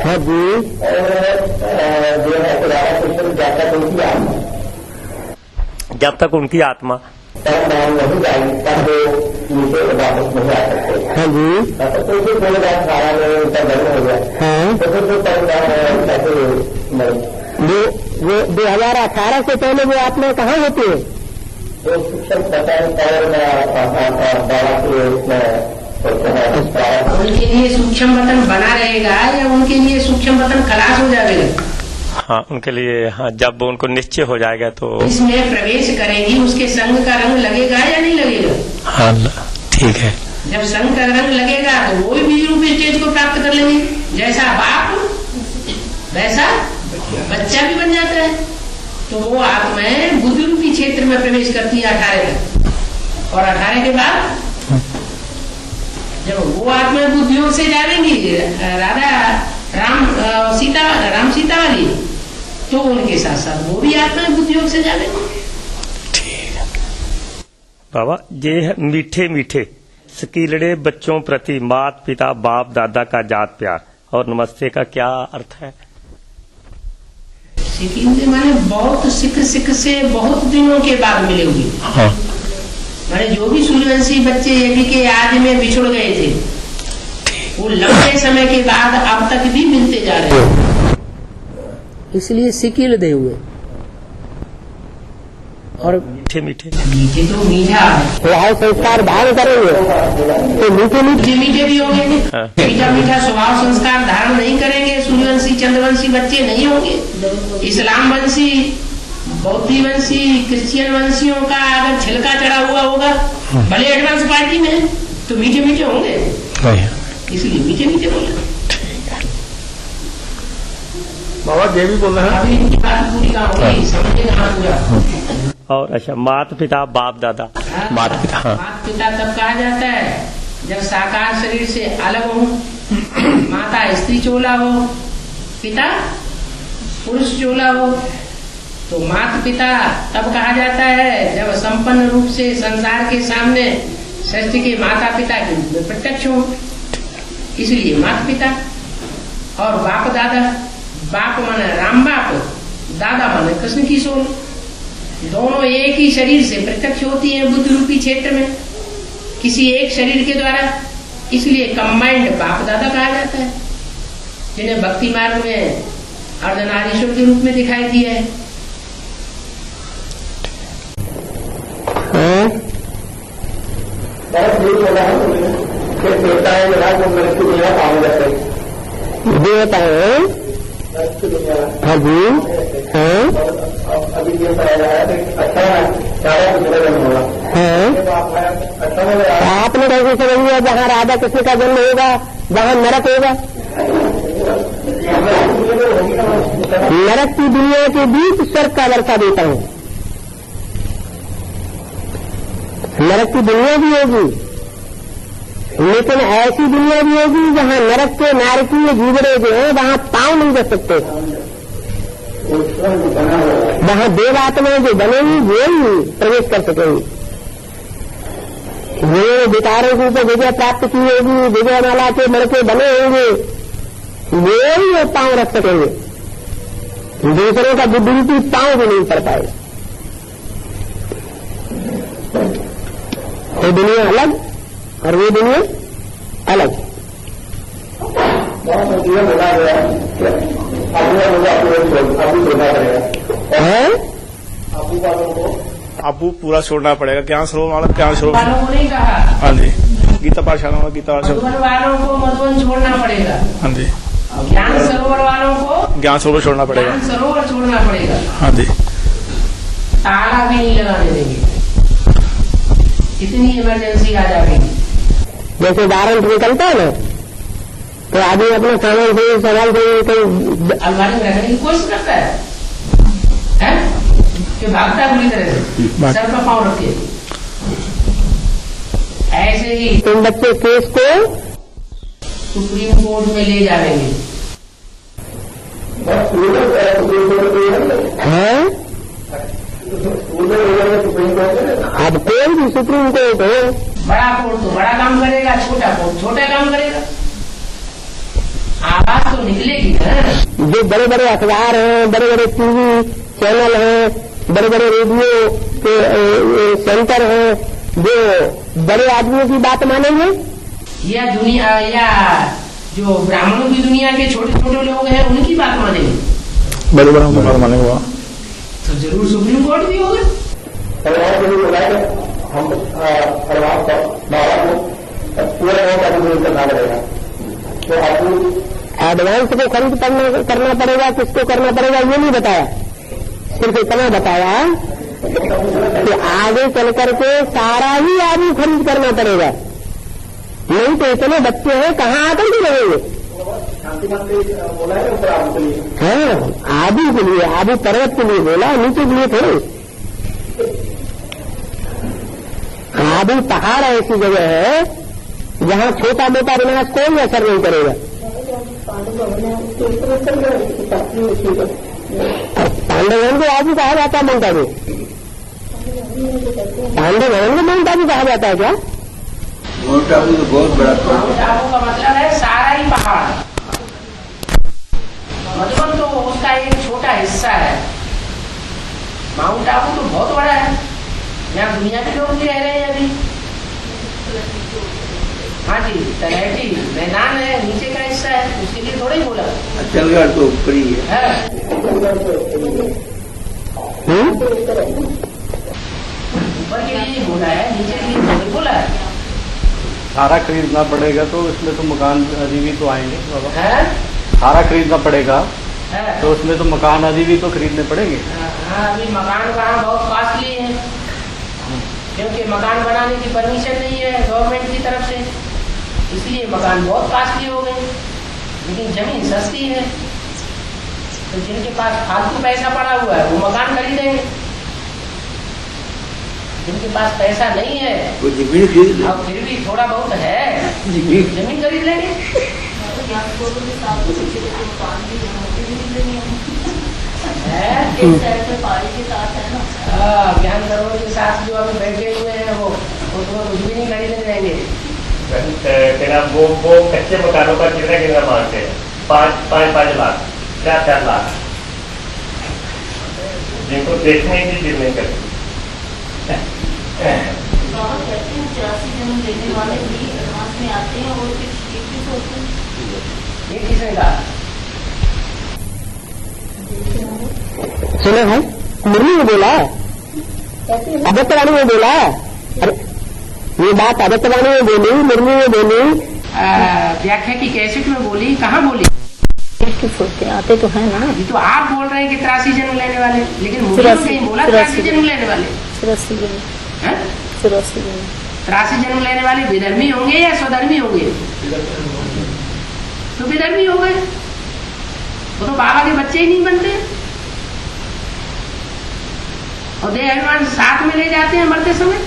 Speaker 2: हाँ जी,
Speaker 7: जब तक उनकी आत्मा नहीं जाएगी तब वो नीचे वापस नहीं आ सकते।
Speaker 2: हाँ जी,
Speaker 7: तो उसे 2018 में उनका जन्म हो गया।
Speaker 2: हाँ,
Speaker 7: तो फिर
Speaker 2: वो 2018 से पहले वो आत्मा कहाँ होती है?
Speaker 7: जो शिक्षण पता
Speaker 3: उनके लिए सूक्ष्म बतन बना रहेगा या उनके लिए सूक्ष्म बतन खलास हो जाएगा?
Speaker 7: हाँ, उनके लिए, हाँ, जब उनको निश्चय हो जाएगा तो
Speaker 3: इसमें प्रवेश करेंगी, उसके संग का रंग लगेगा या नहीं लगेगा?
Speaker 6: हाँ, ठीक है।
Speaker 3: जब संग का रंग लगेगा तो वो भी बीज रूपी स्टेज को प्राप्त कर लेंगे। जैसा बाप वैसा बच्चा भी बन जाता है। तो वो आत्माएं बुद्धि रूपी क्षेत्र में प्रवेश करती है 18 तक, और 18 के बाद जब वो आत्माएं बुद्धियों से जाएंगी राधा राम सीता वाली, तो उनके साथ साथ वो भी आत्माएं बुद्धियों से जाएंगे।
Speaker 7: बाबा, ये है मीठे मीठे स्कीलड़े बच्चों प्रति माता पिता बाप दादा का जात प्यार और नमस्ते का क्या अर्थ है?
Speaker 3: सीखने माने बहुत सिख से बहुत दिनों के बाद मिले हुए।
Speaker 6: हाँ।
Speaker 3: माने जो भी सूर्यवंशी बच्चे यदि के आदि में बिछुड़ गए थे, वो लंबे समय के बाद अब तक भी मिलते जा रहे हैं, इसलिए सिकिल दे हुए। और
Speaker 7: मीठे मीठे
Speaker 3: मीठे तो मीठा
Speaker 2: स्वभाव संस्कार धारण करेंगे तो मीठे मीठे
Speaker 3: मीठे भी होंगे। मीठा मीठा स्वभाव संस्कार धारण नहीं करेंगे, सूर्यवंशी चंद्रवंशी बच्चे नहीं होंगे। इस्लाम वंशी, बौद्धी वंशी, क्रिश्चियन वंशियों का अगर छिलका चढ़ा हुआ होगा भले एडवांस पार्टी में, तो मीठे मीठे होंगे, इसलिए मीठे मीठे बोले।
Speaker 8: बाबा ये भी बोल रहे हैं
Speaker 3: अभी इनकी बात पूरी का होगी, समझेगा पूरा।
Speaker 7: और अच्छा, माता पिता बाप दादा।
Speaker 6: माता पिता, हाँ।
Speaker 3: माता पिता तब कहा जाता है जब साकार शरीर से अलग हो, माता स्त्री चोला हो, पिता पुरुष चोला हो, तो माता पिता तब कहा जाता है जब संपन्न रूप से संसार के सामने सृष्टि के माता पिता के रूप में प्रत्यक्ष हो, इसलिए माता पिता। और बाप दादा, बाप माने राम बाप, दादा माने कृष्ण किशोर, दोनों एक ही शरीर से प्रत्यक्ष होती हैं बुद्धि रूपी क्षेत्र में, किसी एक शरीर के द्वारा, इसलिए कंबाइंड बाप दादा कहा जाता है, जिन्हें भक्ति मार्ग में अर्धनारीश्वर के रूप में दिखाई दिया है।
Speaker 2: देवता है। हाँ जी, हाँ
Speaker 8: अभी ये बताया है अच्छा होगा।
Speaker 2: आपने कैसे समझ लिया जहाँ राधा कृष्ण का जन्म होगा वहाँ नरक होगा? नरक की दुनिया के बीच स्वर्ग का वर्षा देता हूँ। नरक की दुनिया भी होगी, लेकिन ऐसी दुनिया भी होगी जहाँ नरक के नारकीय जीवड़े जो है वहाँ पांव नहीं रख सकते। वहाँ देव आत्माएं जो बनेगी वो ही प्रवेश कर सकेंगी। वो विकारों के ऊपर विजय प्राप्त की होगी, विजय माला के मड़के बने होंगे, वो ही वो पांव रख सकेंगे। दूसरों का बुद्धि पांव भी नहीं पड़ पाए। वो दुनिया अलग और वो दुनिया अलग।
Speaker 8: आपको पूरा छोड़ना पड़ेगा। ज्ञान सरोवर वाला ज्ञान सरोवर
Speaker 3: वालों को नहीं कहा।
Speaker 8: हाँ जी, गीता पाठशाला में गीता
Speaker 3: मधुबन वालों को मधुबन छोड़ना पड़ेगा।
Speaker 8: हाँ जी,
Speaker 3: ज्ञान सरोवर वालों को
Speaker 8: ज्ञान सरोवर छोड़ना पड़ेगा।
Speaker 3: ज्ञान सरोवर छोड़ना पड़ेगा।
Speaker 8: हाँ जी,
Speaker 3: ताला भी नहीं लगाने देंगे, इतनी इमरजेंसी आ जाएगी।
Speaker 2: जैसे वारंट निकलता है ना, तो आदमी अपने सामान से सवाल से
Speaker 3: अलमारी में रखने की कोशिश करता है कि भागता पूरी तरह से सर पर पाँव रखे। ऐसे ही
Speaker 2: तुम बच्चे केस को
Speaker 3: सुप्रीम कोर्ट में ले जाएंगे।
Speaker 2: हैं? अब कोई भी सुप्रीम कोर्ट हो,
Speaker 3: बड़ा कोर्ट तो बड़ा काम करेगा, छोटा कोर्ट छोटा काम करेगा। आवाज तो निकलेगी ना।
Speaker 2: जो बड़े बड़े अखबार हैं, बड़े बड़े टीवी चैनल हैं, बड़े बड़े रेडियो के सेंटर हैं, जो बड़े आदमियों की बात मानेंगे
Speaker 3: या दुनिया या जो ब्राह्मणों की दुनिया के छोटे छोटे लोग हैं उनकी बात मानेंगे,
Speaker 8: बड़े बड़ों की बात मानेंगे
Speaker 3: तो जरूर सुप्रीम कोर्ट भी होगा।
Speaker 8: हम परिवार को करना पड़ेगा। तो
Speaker 2: एडवांस को खरीद करना पड़ेगा, किसको करना पड़ेगा ये नहीं बताया, सिर्फ इतना बताया कि आगे चल करके सारा ही आदमी खरीद करना पड़ेगा, नहीं तो इतने बच्चे हैं कहाँ आकर के रहेंगे।
Speaker 8: शांति मंत्री बोला है ऊपर आदमी के लिए,
Speaker 2: हाँ आदि के लिए, आदि पर्वत के लिए बोला, नीचे के लिए थोड़े। आदि पहाड़ ऐसी जगह है जहाँ छोटा मोटा विनाश कोई असर नहीं करेगा। पांडवन को आदि कहा जाता है, माउंट आबू पांडवन को माउंट आबू कहा जाता है क्या?
Speaker 4: माउंट आबू तो बहुत बड़ा
Speaker 3: माउंट आबू का मतलब है सारा ही पहाड़, मधुबन तो उसका एक छोटा हिस्सा है। माउंट आबू तो बहुत बड़ा है, यहाँ दुनिया के लोग भी रह रहे हैं अभी। हाँ जी, तलहटी मैदान है, नीचे का हिस्सा है, उसके लिए थोड़ा ही बोला।
Speaker 4: अचलगढ़ तो ऊपर ही है।
Speaker 3: ऊपर के लिए बोला है, नीचे के लिए थोड़ा ही बोला है।
Speaker 9: सारा खरीदना पड़ेगा तो इसमें तो मकान आदि भी तो आएंगे बाबा।
Speaker 3: है?
Speaker 9: सारा खरीदना पड़ेगा
Speaker 3: है?
Speaker 9: तो उसमें तो मकान आदि भी तो खरीदने पड़ेंगे।
Speaker 3: हाँ, अभी मकान वहाँ बहुत कॉस्टली है, क्योंकि मकान बनाने की परमिशन नहीं है गवर्नमेंट की तरफ से, इसलिए मकान बहुत कॉस्टली हो गए। लेकिन जमीन सस्ती है, तो जिनके पास फालतू पैसा पड़ा हुआ है वो मकान खरीदेंगे, जिनके पास पैसा नहीं है
Speaker 4: वो जमीन खरीद ले।
Speaker 3: अब फिर भी थोड़ा बहुत है, जमीन खरीद लेंगे। ज्ञान करोड़ के साथ जो अभी बैठे हुए हैं वो तो कुछ भी नहीं खरीदने रहेंगे।
Speaker 7: वो कच्चे मकानों का कितना मांगते हैं? 5 लाख, 4 लाख, जिनको देखने की चीज नहीं करती।
Speaker 10: कहते हैं 84 जन्म लेने वाले भी एडवांस में आते हैं और फिर ठीक भी होते हैं।
Speaker 3: ये किसने कहा?
Speaker 2: सुनो है, मुरली ने बोला, आदित्यवाणी ने बोला, अरे ये बात आदित्यवाणी ने बोली, मुरली ने बोली,
Speaker 3: व्याख्या की कैसेट में बोली, कहाँ बोली?
Speaker 10: होते आते तो है ना।
Speaker 3: ये तो आप बोल रहे हैं कि 83 जन्म लेने वाले, लेकिन मुरली ने कहीं बोला 83 जन्म लेने वाले?
Speaker 10: 84 जन्म,
Speaker 3: हैं?
Speaker 10: 84 जन्म।
Speaker 3: 83 जन्म लेने वाले विधर्मी होंगे या स्वधर्मी होंगे? तो विधर्मी हो गए, वो तो बाबा के बच्चे ही नहीं बनते, और देह अभिमान साथ में ले जाते हैं मरते समय,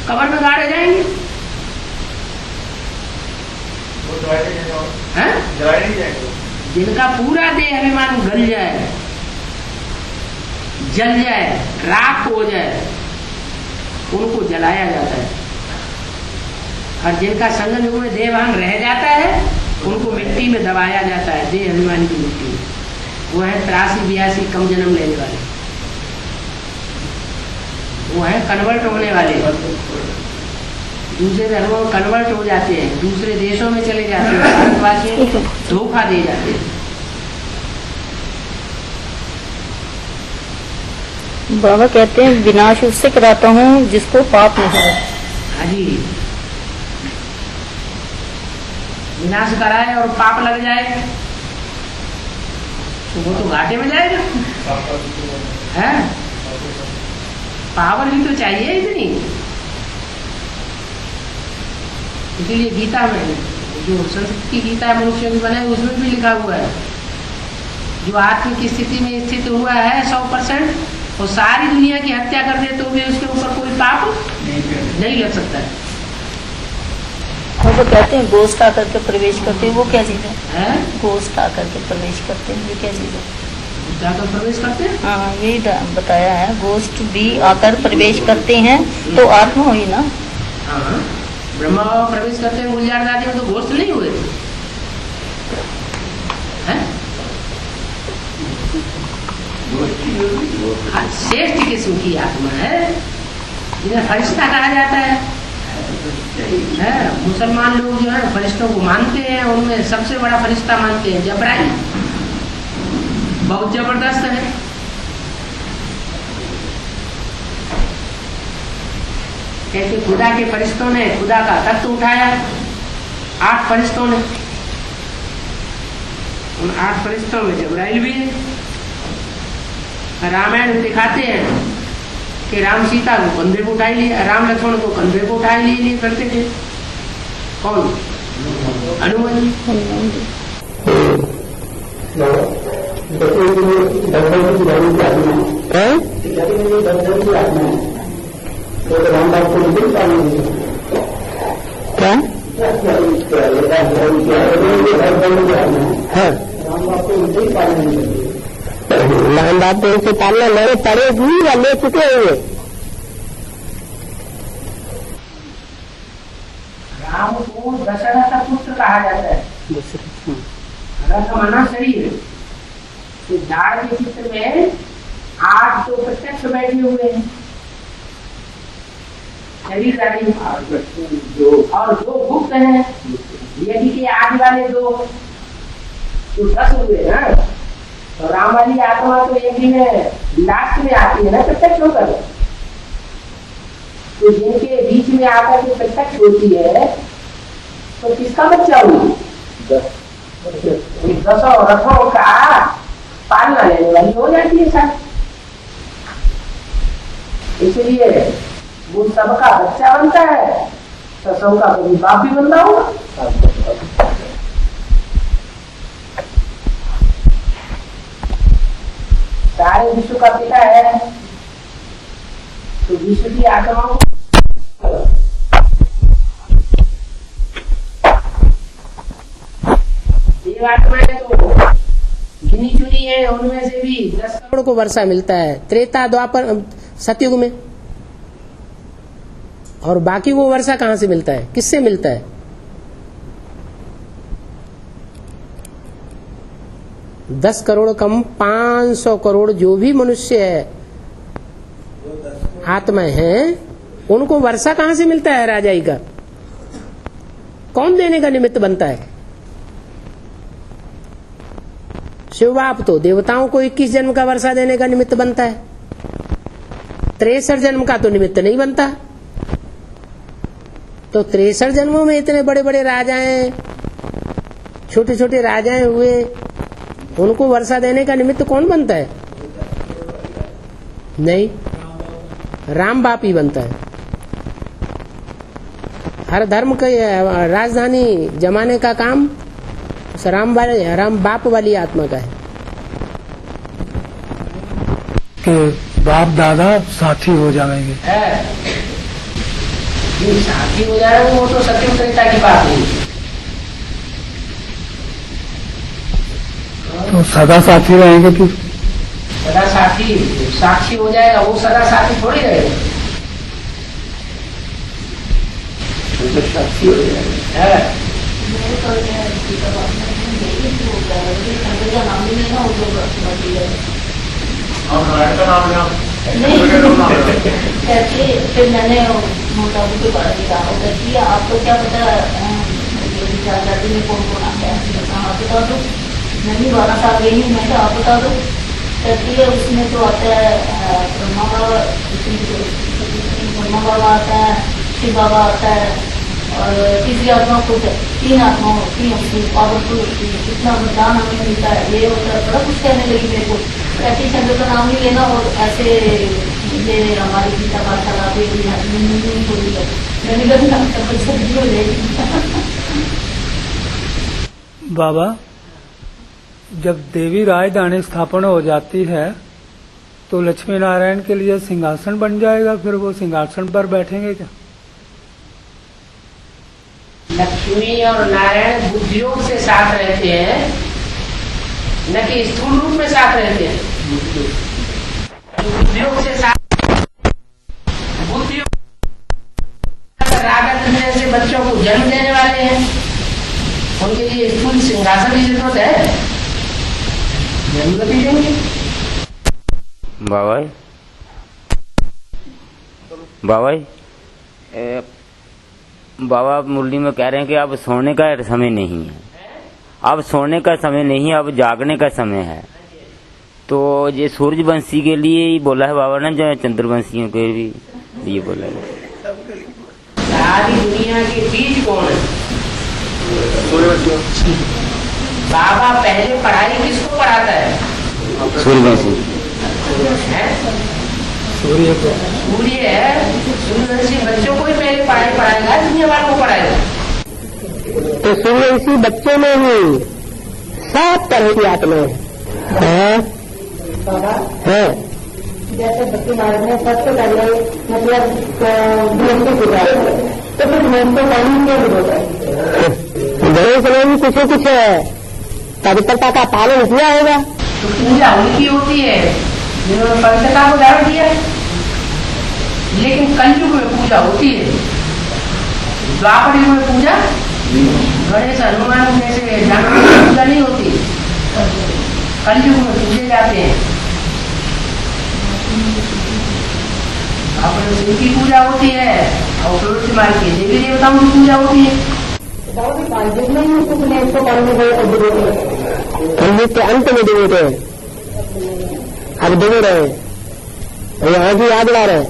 Speaker 3: कब्र में गाड़े जाएंगे। जिनका पूरा देह अभिमान गल जाए, जल जाए, राख हो जाए, उनको जलाया जाता है, और जिनका संग युग में देहभान रह जाता है उनको मिट्टी में दबाया जाता है, देह अभिमान की मिट्टी में। वो है 83-82 कम जन्म लेने वाले, वो है कन्वर्ट होने वाले, दूसरे धर्मों में कन्वर्ट हो जाते हैं, दूसरे देशों में चले जाते हैं, भारतवासियों को धोखा दे जाते हैं।
Speaker 10: बाबा कहते हैं विनाश उससे कराता हूँ जिसको पाप नहीं है।
Speaker 3: हाँ जी, विनाश कराए और पाप लग जाए तो वो तो घाटे में जाएगा, है? पावर भी तो चाहिए इतनी। इसीलिए गीता में, जो संस्कृत की गीता मनुष्य की बनाई, उसमें भी लिखा हुआ है, जो आत्म की स्थिति में स्थित हुआ है 100%, और सारी दुनिया की हत्या कर दे तो भी उसके ऊपर कोई पाप नहीं लग सकता है।
Speaker 10: वो कहते हैं गोश्त आकर के प्रवेश करते हैं, वो क्या चीज है? गोश्त आकर के प्रवेश करते हैं, ये क्या चीज है?
Speaker 3: जाकर प्रवेश करते हैं?
Speaker 10: हाँ, यही बताया है, गोश्त भी आकर प्रवेश करते हैं तो आत्मा हुई ना।
Speaker 3: हाँ, ब्रह्मा बाबा प्रवेश करते हैं गुलजार दादी में, तो गोश्त नहीं हुए हैं? श्रेष्ठ किस्म की आत्मा है, इन्हें फरिश्ता कहा जाता है। मुसलमान लोग जो है फरिश्तों को मानते हैं, उनमें सबसे बड़ा फरिश्ता मानते हैं जबराइल, बहुत जबरदस्त है। कहते खुदा के फरिश्तों ने खुदा का तख्त उठाया, 8 फरिश्तों ने, उन 8 फरिश्तों में जबराइल भी है। रामायण में दिखाते हैं कि राम सीता को कंधे को उठाई लिए, राम लक्ष्मण को कंधे को उठाई लिए करते थे। कौन? हनुमान जी।
Speaker 2: रामदास को राम बाप तो उनसे पालना मेरे पड़ेगी या ले चुके हुए।
Speaker 3: राम को दशरथ का पुत्र कहा जाता है। रथ माना शरीर। तो झाड़ के चित्र में 8 तो प्रत्यक्ष बैठे हुए हैं शरीरधारी, और 2 गुप्त हैं। यदि के आदि वाले 2 तो 10 हुए ना। तो राम वाली आत्मा तो एक ही में लास्ट में आती है ना प्रत्यक्ष होकर। तो जिनके बीच में आकर के प्रत्यक्ष होती है तो किसका बच्चा हुई? 10 रथों का पालना लेने वाली हो जाती है सर। इसलिए वो सबका बच्चा बनता है तो सबका कभी बाप भी बनता होगा। सारे विश्व का पिता है तो विश्व की आत्माओं देव आत्माएं तो गिनी चुनी है, उनमें से भी 10 करोड़ को वर्षा मिलता है त्रेता द्वापर सतयुग में। और बाकी वो वर्षा कहाँ से मिलता है? किससे मिलता है? दस करोड़ कम 500 करोड़ जो भी मनुष्य है आत्माएं हैं, उनको वर्षा कहाँ से मिलता है? राजाई का कौन देने का निमित्त बनता है? शिव बाप तो देवताओं को 21 जन्म का वर्षा देने का निमित्त बनता है, 63 जन्म का तो निमित्त नहीं बनता। तो 63 जन्मों में इतने बड़े बड़े राजाएं, छोटे छोटे राजाएं हुए, उनको वर्षा देने का निमित्त कौन बनता है? नहीं, राम बाप ही बनता है। हर धर्म का राजधानी जमाने का काम उस राम बाप वाली आत्मा का है।
Speaker 5: कि बाप दादा साथी हो जाएंगे।
Speaker 3: साथी हो जाएगा वो तो सत्य त्रेता की बात नहीं।
Speaker 5: तो सदा साथी रहेंगे कि
Speaker 3: सदा साथी साक्षी हो जाएगा, वो सदा साथी थोड़ी रहेगा। साक्षी हो जाएगा।
Speaker 10: फिर मैंने मोटा को पढ़ा लिखा आपको क्या पता दादी में कौन कौन आता है? आप बता दो। मैं भी 12 साल गई हूँ, मैं आप बता दो। कहती है उसमें तो आता है ब्रह्मा बाबा आता है, शिव बाबा आता है, और तीसरी आत्मा खुद है। 3 आत्माओं होती है, पावरफुल होती है। कितना वरदान हमें मिलता है, ये होता है। बड़ा कुछ कहने लगी मेरे को। कहती शंकर का नाम नहीं लेना, और ऐसे ये हमारी गीता पाठशाला भी बोली है। मैंने कहा
Speaker 5: बाबा, जब देवी राजधानी स्थापन हो जाती है तो लक्ष्मी नारायण के लिए सिंहासन बन जाएगा, फिर वो सिंहासन पर बैठेंगे क्या?
Speaker 3: लक्ष्मी और नारायण बुद्धियोग से साथ रहते हैं, न कि स्थूल रूप में साथ रहते हैं। बुद्धियोग से साथ, बुद्धियोग राधा कृष्ण से बच्चों को जन्म देने वाले हैं, उनके लिए स्थूल सिंहासन की जरूरत है? जरूरत ही नहीं।
Speaker 1: बाबा मुरली में कह रहे हैं कि अब सोने का समय नहीं है, अब सोने का समय नहीं है, अब जागने का समय है। तो ये सूर्यवंशी के लिए ही बोला है बाबा ने, जो चंद्रवंशियों के भी लिए बोला है।
Speaker 3: सारी दुनिया के बीज कौन है? बाबा पहले पढ़ाई किसको पढ़ाता है?
Speaker 1: सूर्यवंशी।
Speaker 5: सूर्य को
Speaker 3: सूर्य है, सूर्यवंशी बच्चों को ही पहले पढ़ाएगा, दुनिया वालों को पढ़ाएगा।
Speaker 2: तो सूर्यवंशी बच्चों में ही सब तरह की आत्मा है। जैसे बच्चे महाराज ने सबसे पहले मतलब तो फिर मैं तो पानी क्या होता है, बड़े समय भी कुछ न कुछ पवित्रता का पालन किया होगा।
Speaker 3: तो पूजा उनकी होती है जिन्होंने पवित्रता को धारण किया, लेकिन कलयुग में पूजा होती है। द्वापर युग में पूजा गणेश हनुमान जैसे जानवरों की पूजा नहीं होती, कलयुग में पूजे जाते हैं। अपने शिव की पूजा होती है और तुलसी माँ की देवी देवताओं की पूजा होती है।
Speaker 2: कलयुग के अंत में डूबे थे, अब डूबे रहे, यहाँ की याद ला रहे।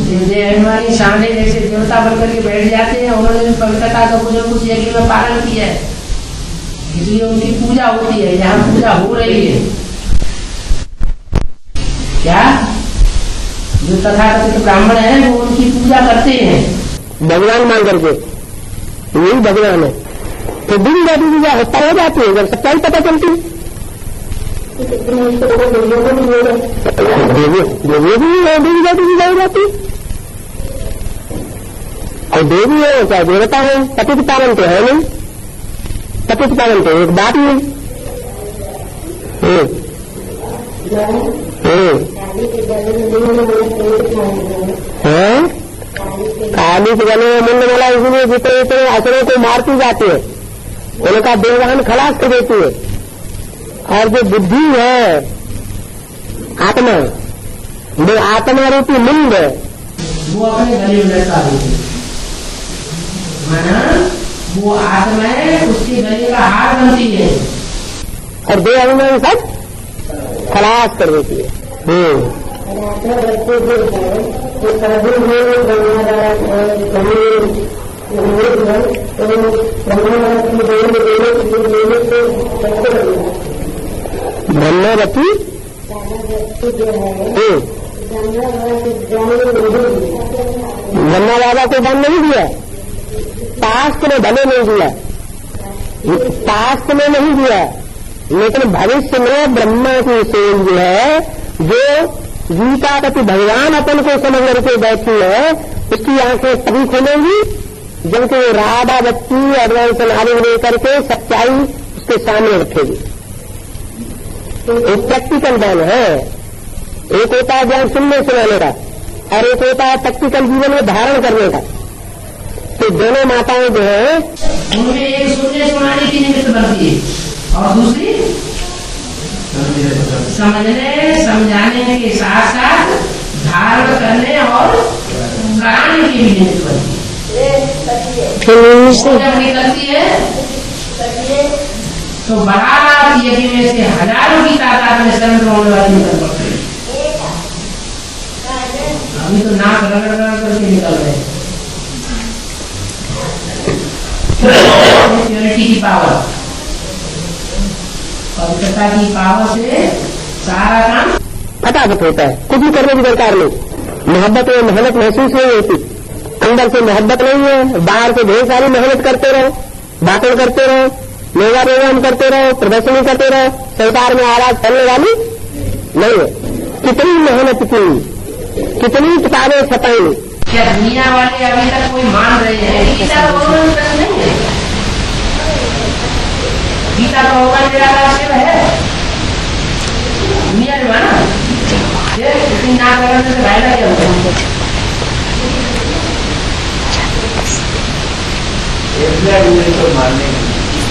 Speaker 3: जय हनुमानी सामने जैसे देवता बनकर के बैठ जाते हैं, उन्होंने भी पवित्रता का कुछ यज्ञ में पालन किया है, इसलिए उनकी पूजा होती है। यहाँ पूजा हो रही है क्या? जो तथाकथित ब्राह्मण है वो उनकी पूजा करते हैं
Speaker 2: भगवान मान करके, यही भगवान है। तो दिन जाती पूजा हत्या हो जाती है जब सच्चाई पता चलती है। देवी भी जाती पूजा हो जाती, और देवी है चाहे देवता है, पतित पालन तो है नहीं, पतित पालन तो एक बात नहीं। काली के गले में मुंड वाला इसलिए जितने इतने असुरों को मारती जाती है, उनका देववाहन खलास कर देती है। और जो बुद्धि है आत्मा, वो आत्मा रूपी मुंड
Speaker 3: वो अपने गले में लटका देती है, माना वो आत्मा है, उसके गले का हार बनती है
Speaker 2: और दो अभिमान सब खलास कर देती है। ब्रह्मवती ब्रह्मा बाबा को दम नहीं दिया, पास्ट में भले नहीं दिया, पास्ट में नहीं दिया, लेकिन भविष्य में ब्रह्मा की सोच जो है, जो गीता प्रति भगवान अपन को समझ करके बैठी है, उसकी आंखें तभी खुलेंगी जबकि वो राधा बच्ची एडवांस नॉलेज लेकर के सच्चाई उसके सामने रखेगी। एक प्रैक्टिकल ज्ञान है, एक होता है ज्ञान सुनने सुनाने का, और एक होता है प्रैक्टिकल जीवन में धारण करने का। तो दोनों माताएं जो है
Speaker 3: उनमें एक सुनने सुनाने की निमित्त बनती है और दूसरी समझने समझाने के साथ साथ धारण करने और कराने की भी निमित्त बनती है। जब निकलती है तो बारात यज्ञ में से हजारों की तादाद में शरण होने वाली निकल पड़ती है। अभी तो नाक रगड़ रगड़ करके निकल रहे हैं। प्योरिटी की पावर, पवित्रता की पावर से सारा काम
Speaker 2: फटाफट होता है, कुछ भी करने की दरकार नहीं। मोहब्बत में मेहनत महसूस नहीं होती, अंदर से मोहब्बत नहीं है, बाहर से ढेर सारी मेहनत करते रहो, बातें करते रहो, योगा प्रोग्राम करते रहो, प्रदर्शनी करते रहो, सरकार में आवाज करने वाली नहीं है। कितनी मेहनत की, कितनी किताबें छपाई।
Speaker 3: क्या दुनिया वाले अभी तक कोई मान रहे हैं? गीता भगवान तक नहीं है, गीता भगवान मेरा शिव है, दुनिया ने माना इतनी ना करने से फायदा क्या होगा?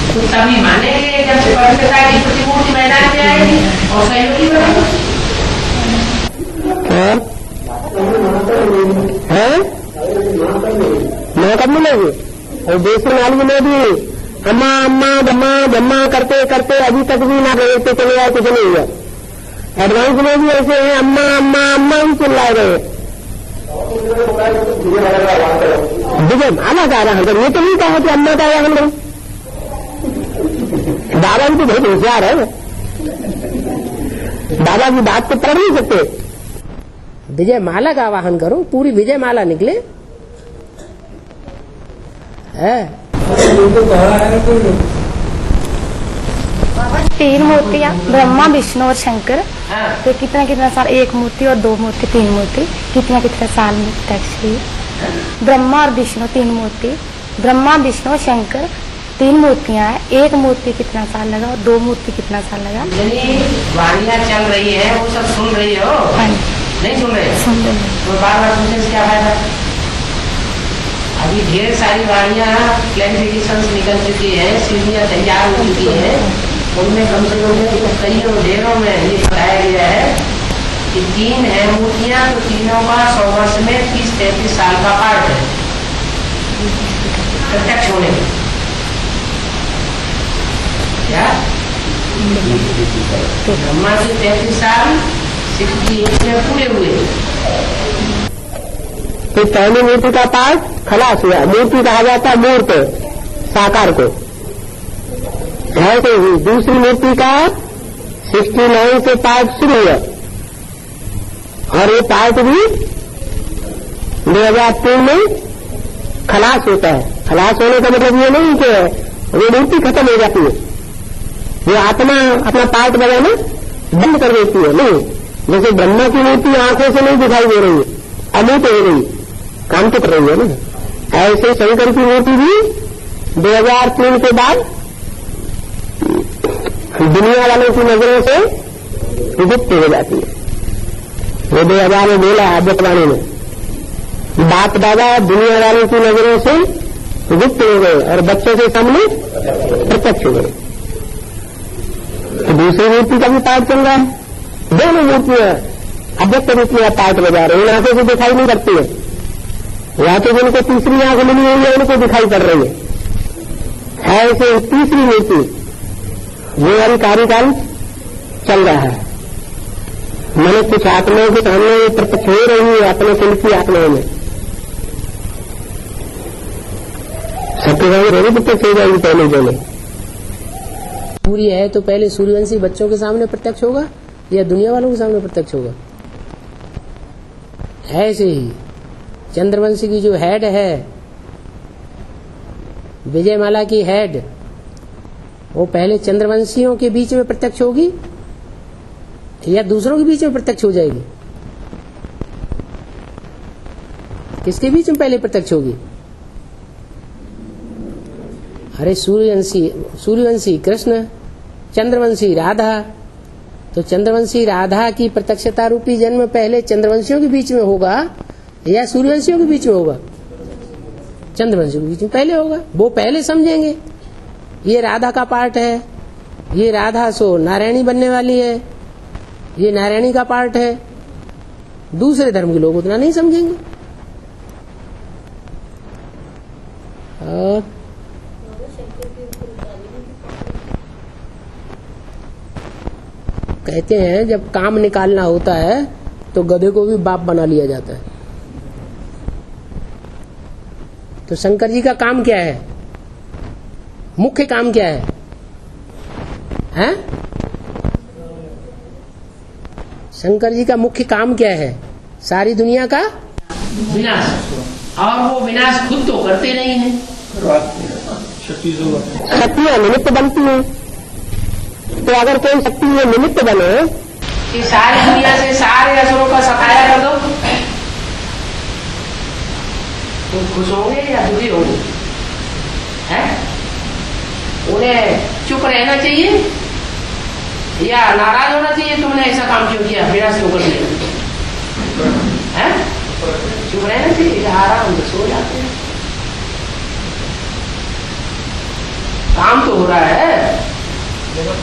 Speaker 3: तो तभी मानेंगे जब पवित्रता की प्रतिमूर्ति मैदान में आएगी और सहयोगी बनेगी।
Speaker 2: मैं कब मिलेगी? और देशी मालिक में भी अम्मा अम्मा जम्मा जम्मा करते करते अभी तक भी ना रहते चले आए, कुछ नहीं हुआ। एडवांस में भी ऐसे हैं, अम्मा अम्मा अम्मा ही चिल्लाए गए। विजय माला का आवाहन करो, ये तो नहीं कहा कि अम्मा का आवाहन करो। बाबा भी तो बहुत होशियार है, बाबा की बात तो पढ़ नहीं सकते।
Speaker 3: विजय माला का आवाहन करो, पूरी विजय माला निकले है।
Speaker 11: बाबा 3 मूर्तियाँ, ब्रह्मा विष्णु और शंकर, तो कितना साल, 1 मूर्ति और 2 मूर्ति 3 मूर्ति, कितना साल में प्रत्यक्ष हुई? ब्रह्मा और विष्णु 3 मूर्ति, ब्रह्मा विष्णु शंकर 3 मूर्तियाँ हैं, 1 मूर्ति कितना साल लगा और 2 मूर्ति कितना साल लगा?
Speaker 3: वाणियाँ चल रही है, वो सब सुन रही हो? नहीं सुन रहे?
Speaker 11: सुन रही
Speaker 3: तो बार सुनने से क्या फायदा? अभी ढेर सारी वाणियाँ क्लैरिफिकेशन निकल चुकी है, सीढ़ियाँ तैयार हो चुकी है, उनमें कम से कम कई ढेरों में ये बताया गया है कि 3 है मूर्तियाँ, तो तीनों का 100 वर्ष में 30-33 साल का पार्ट है प्रत्यक्ष होने में। क्या तो ब्रह्मा के 33 साल 68 में पूरे हुए।
Speaker 2: तो पहली मूर्ति का पार्ट खलास हुआ। मूर्ति कहा जाता है मूर्त साकार को है। तो दूसरी मूर्ति का 69 से पार्ट शुरू हुआ और ये पार्ट भी 2003 में खलास होता है। खलास होने का मतलब ये नहीं कि वो मूर्ति खत्म हो जाती है, वो आत्मा अपना पार्ट बजाना बंद कर देती है। नहीं, जैसे ब्रह्मा की मूर्ति आंखों से नहीं दिखाई दे रही है, अमूर्त हो गई, काम तो कर रही है ना, ऐसे शंकर की मूर्ति भी 2003 के बाद दुनिया वालों की नजरों से विलुप्त हो जाती है। वो 2000 में बोला आद्यवाणी में, बाप दादा दुनिया वालों की नजरों से विलुप्त हो गए और बच्चों के सामने प्रत्यक्ष हो गए। तो दूसरी मूर्ति का भी पाठ चल रहा है। दोनों मूर्तियां अव्यक्त रूप में पाठ बजा रहे हैं, आंखों से दिखाई नहीं करती है। या तो जिनको तीसरी आंख मिली हुई है उनको दिखाई पड़ रही है। ऐसे तीसरी मूर्ति वो अभी कार्यकाल चल रहा है। मैंने कुछ आत्माओं के सामने प्रत्यक्ष हो रही है, अपने कुल की आत्माओं में सत्यभावी रवि प्रत्यक्ष हो जाएगी पहले पहले।
Speaker 3: पूरी है तो पहले सूर्यवंशी बच्चों के सामने प्रत्यक्ष होगा या दुनिया वालों के सामने प्रत्यक्ष होगा? ऐसे ही चंद्रवंशी की जो हेड है, विजयमाला की हेड, वो पहले चंद्रवंशियों के बीच में प्रत्यक्ष होगी या दूसरों के बीच में प्रत्यक्ष हो जाएगी? किसके बीच में पहले प्रत्यक्ष होगी? अरे सूर्यवंशी कृष्ण, चंद्रवंशी राधा। तो चंद्रवंशी राधा की प्रत्यक्षता रूपी जन्म पहले चंद्रवंशियों के बीच में होगा या सूर्यवंशियों के बीच में होगा? चंद्रवंशियों के बीच में पहले होगा। वो पहले समझेंगे ये राधा का पार्ट है, ये राधा सो नारायणी बनने वाली है, ये नारायणी का पार्ट है। दूसरे धर्म के लोग उतना नहीं समझेंगे। और कहते हैं जब काम निकालना होता है तो गधे को भी बाप बना लिया जाता है। तो शंकर जी का काम क्या है? मुख्य काम क्या है? हैं? शंकर जी का मुख्य काम क्या है? सारी दुनिया का विनाश। और वो विनाश खुद तो करते नहीं है,
Speaker 2: शक्तियां निमित्त बनती हैं। तो अगर कोई शक्ति में निमित्त बने
Speaker 3: कि सारी दुनिया से सारे असुरों का सफाया कर दो, तो खुश होंगे या दुखी होंगे? हैं? उन्हें चुप रहना चाहिए या नाराज होना चाहिए? तुमने ऐसा काम क्यों किया, विनाश क्यों कर दिया? हैं? चुप रहना चाहिए, आराम से सो जाते हैं। काम तो हो रहा है।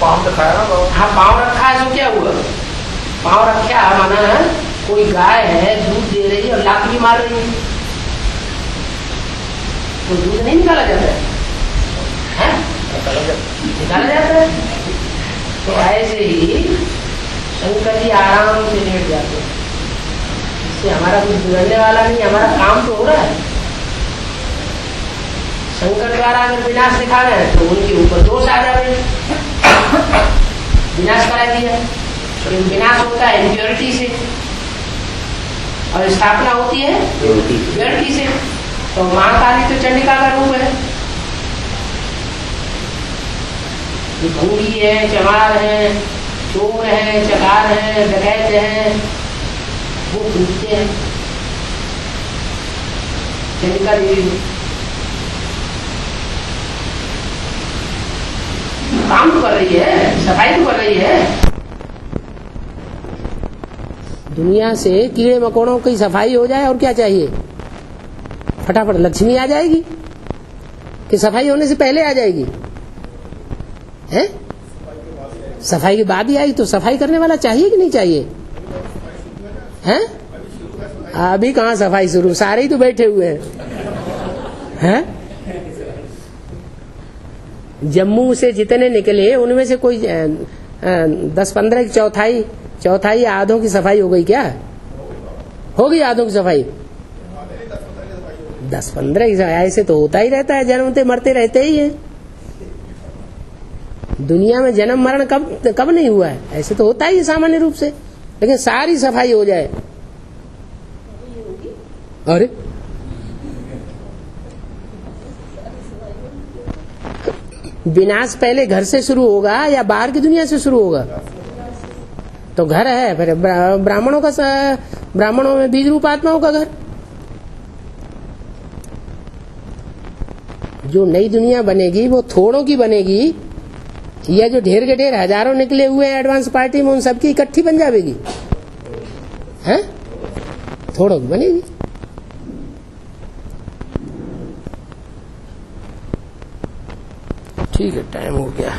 Speaker 8: पाँव रखाया ना?
Speaker 3: हाँ, पाँव रखा है तो क्या हुआ? पाँव रखा माना कोई गाय है दूध दे रही है और लात भी मार रही है, तो दूध नहीं निकाला जाता है? निकाला जाता है। तो ऐसे ही शंकर जी आराम से लेट जाते हैं। इससे हमारा कुछ बिगड़ने वाला नहीं, हमारा काम तो हो रहा है। शंकर द्वारा अगर विनाश दिखा रहे हैं तो उनके ऊपर दोष आ जाए, विनाश करा दिया। लेकिन विनाश होता है इम्प्योरिटी से और स्थापना होती है प्योरिटी से। तो महाकाली तो चंडिका का रूप है, भूरी है, चमार है, चोर है, चकार है, डकैत है, वो पूछते हैं चंडिका देवी। काम तो कर रही है, सफाई तो कर रही है। दुनिया से कीड़े मकोड़ों की सफाई हो जाए और क्या चाहिए, फटाफट लक्ष्मी आ जाएगी कि सफाई होने से पहले आ जाएगी? है सफाई के बाद ही आएगी। तो सफाई करने वाला चाहिए कि नहीं चाहिए? हैं अभी कहाँ सफाई शुरू, सारे ही तो बैठे हुए हैं। जम्मू से जितने निकले उनमें से कोई 10-15 की चौथाई आधों की सफाई हो गई क्या? हो गई आधों की सफाई? 10-15 की सफाई। ऐसे तो होता ही रहता है, जन्मते मरते रहते ही है। दुनिया में जन्म मरण कब नहीं हुआ है? ऐसे तो होता ही है सामान्य रूप से। लेकिन सारी सफाई हो जाए, अरे विनाश पहले घर से शुरू होगा या बाहर की दुनिया से शुरू होगा? तो घर है, फिर ब्राह्मणों में बीज रूप आत्माओं का घर। जो नई दुनिया बनेगी वो थोड़ों की बनेगी या जो ढेर के ढेर हजारों निकले हुए हैं एडवांस पार्टी में, उन सबकी इकट्ठी बन जाएगी? हैं थोड़ों की बनेगी। ठीक है, टाइम हो गया।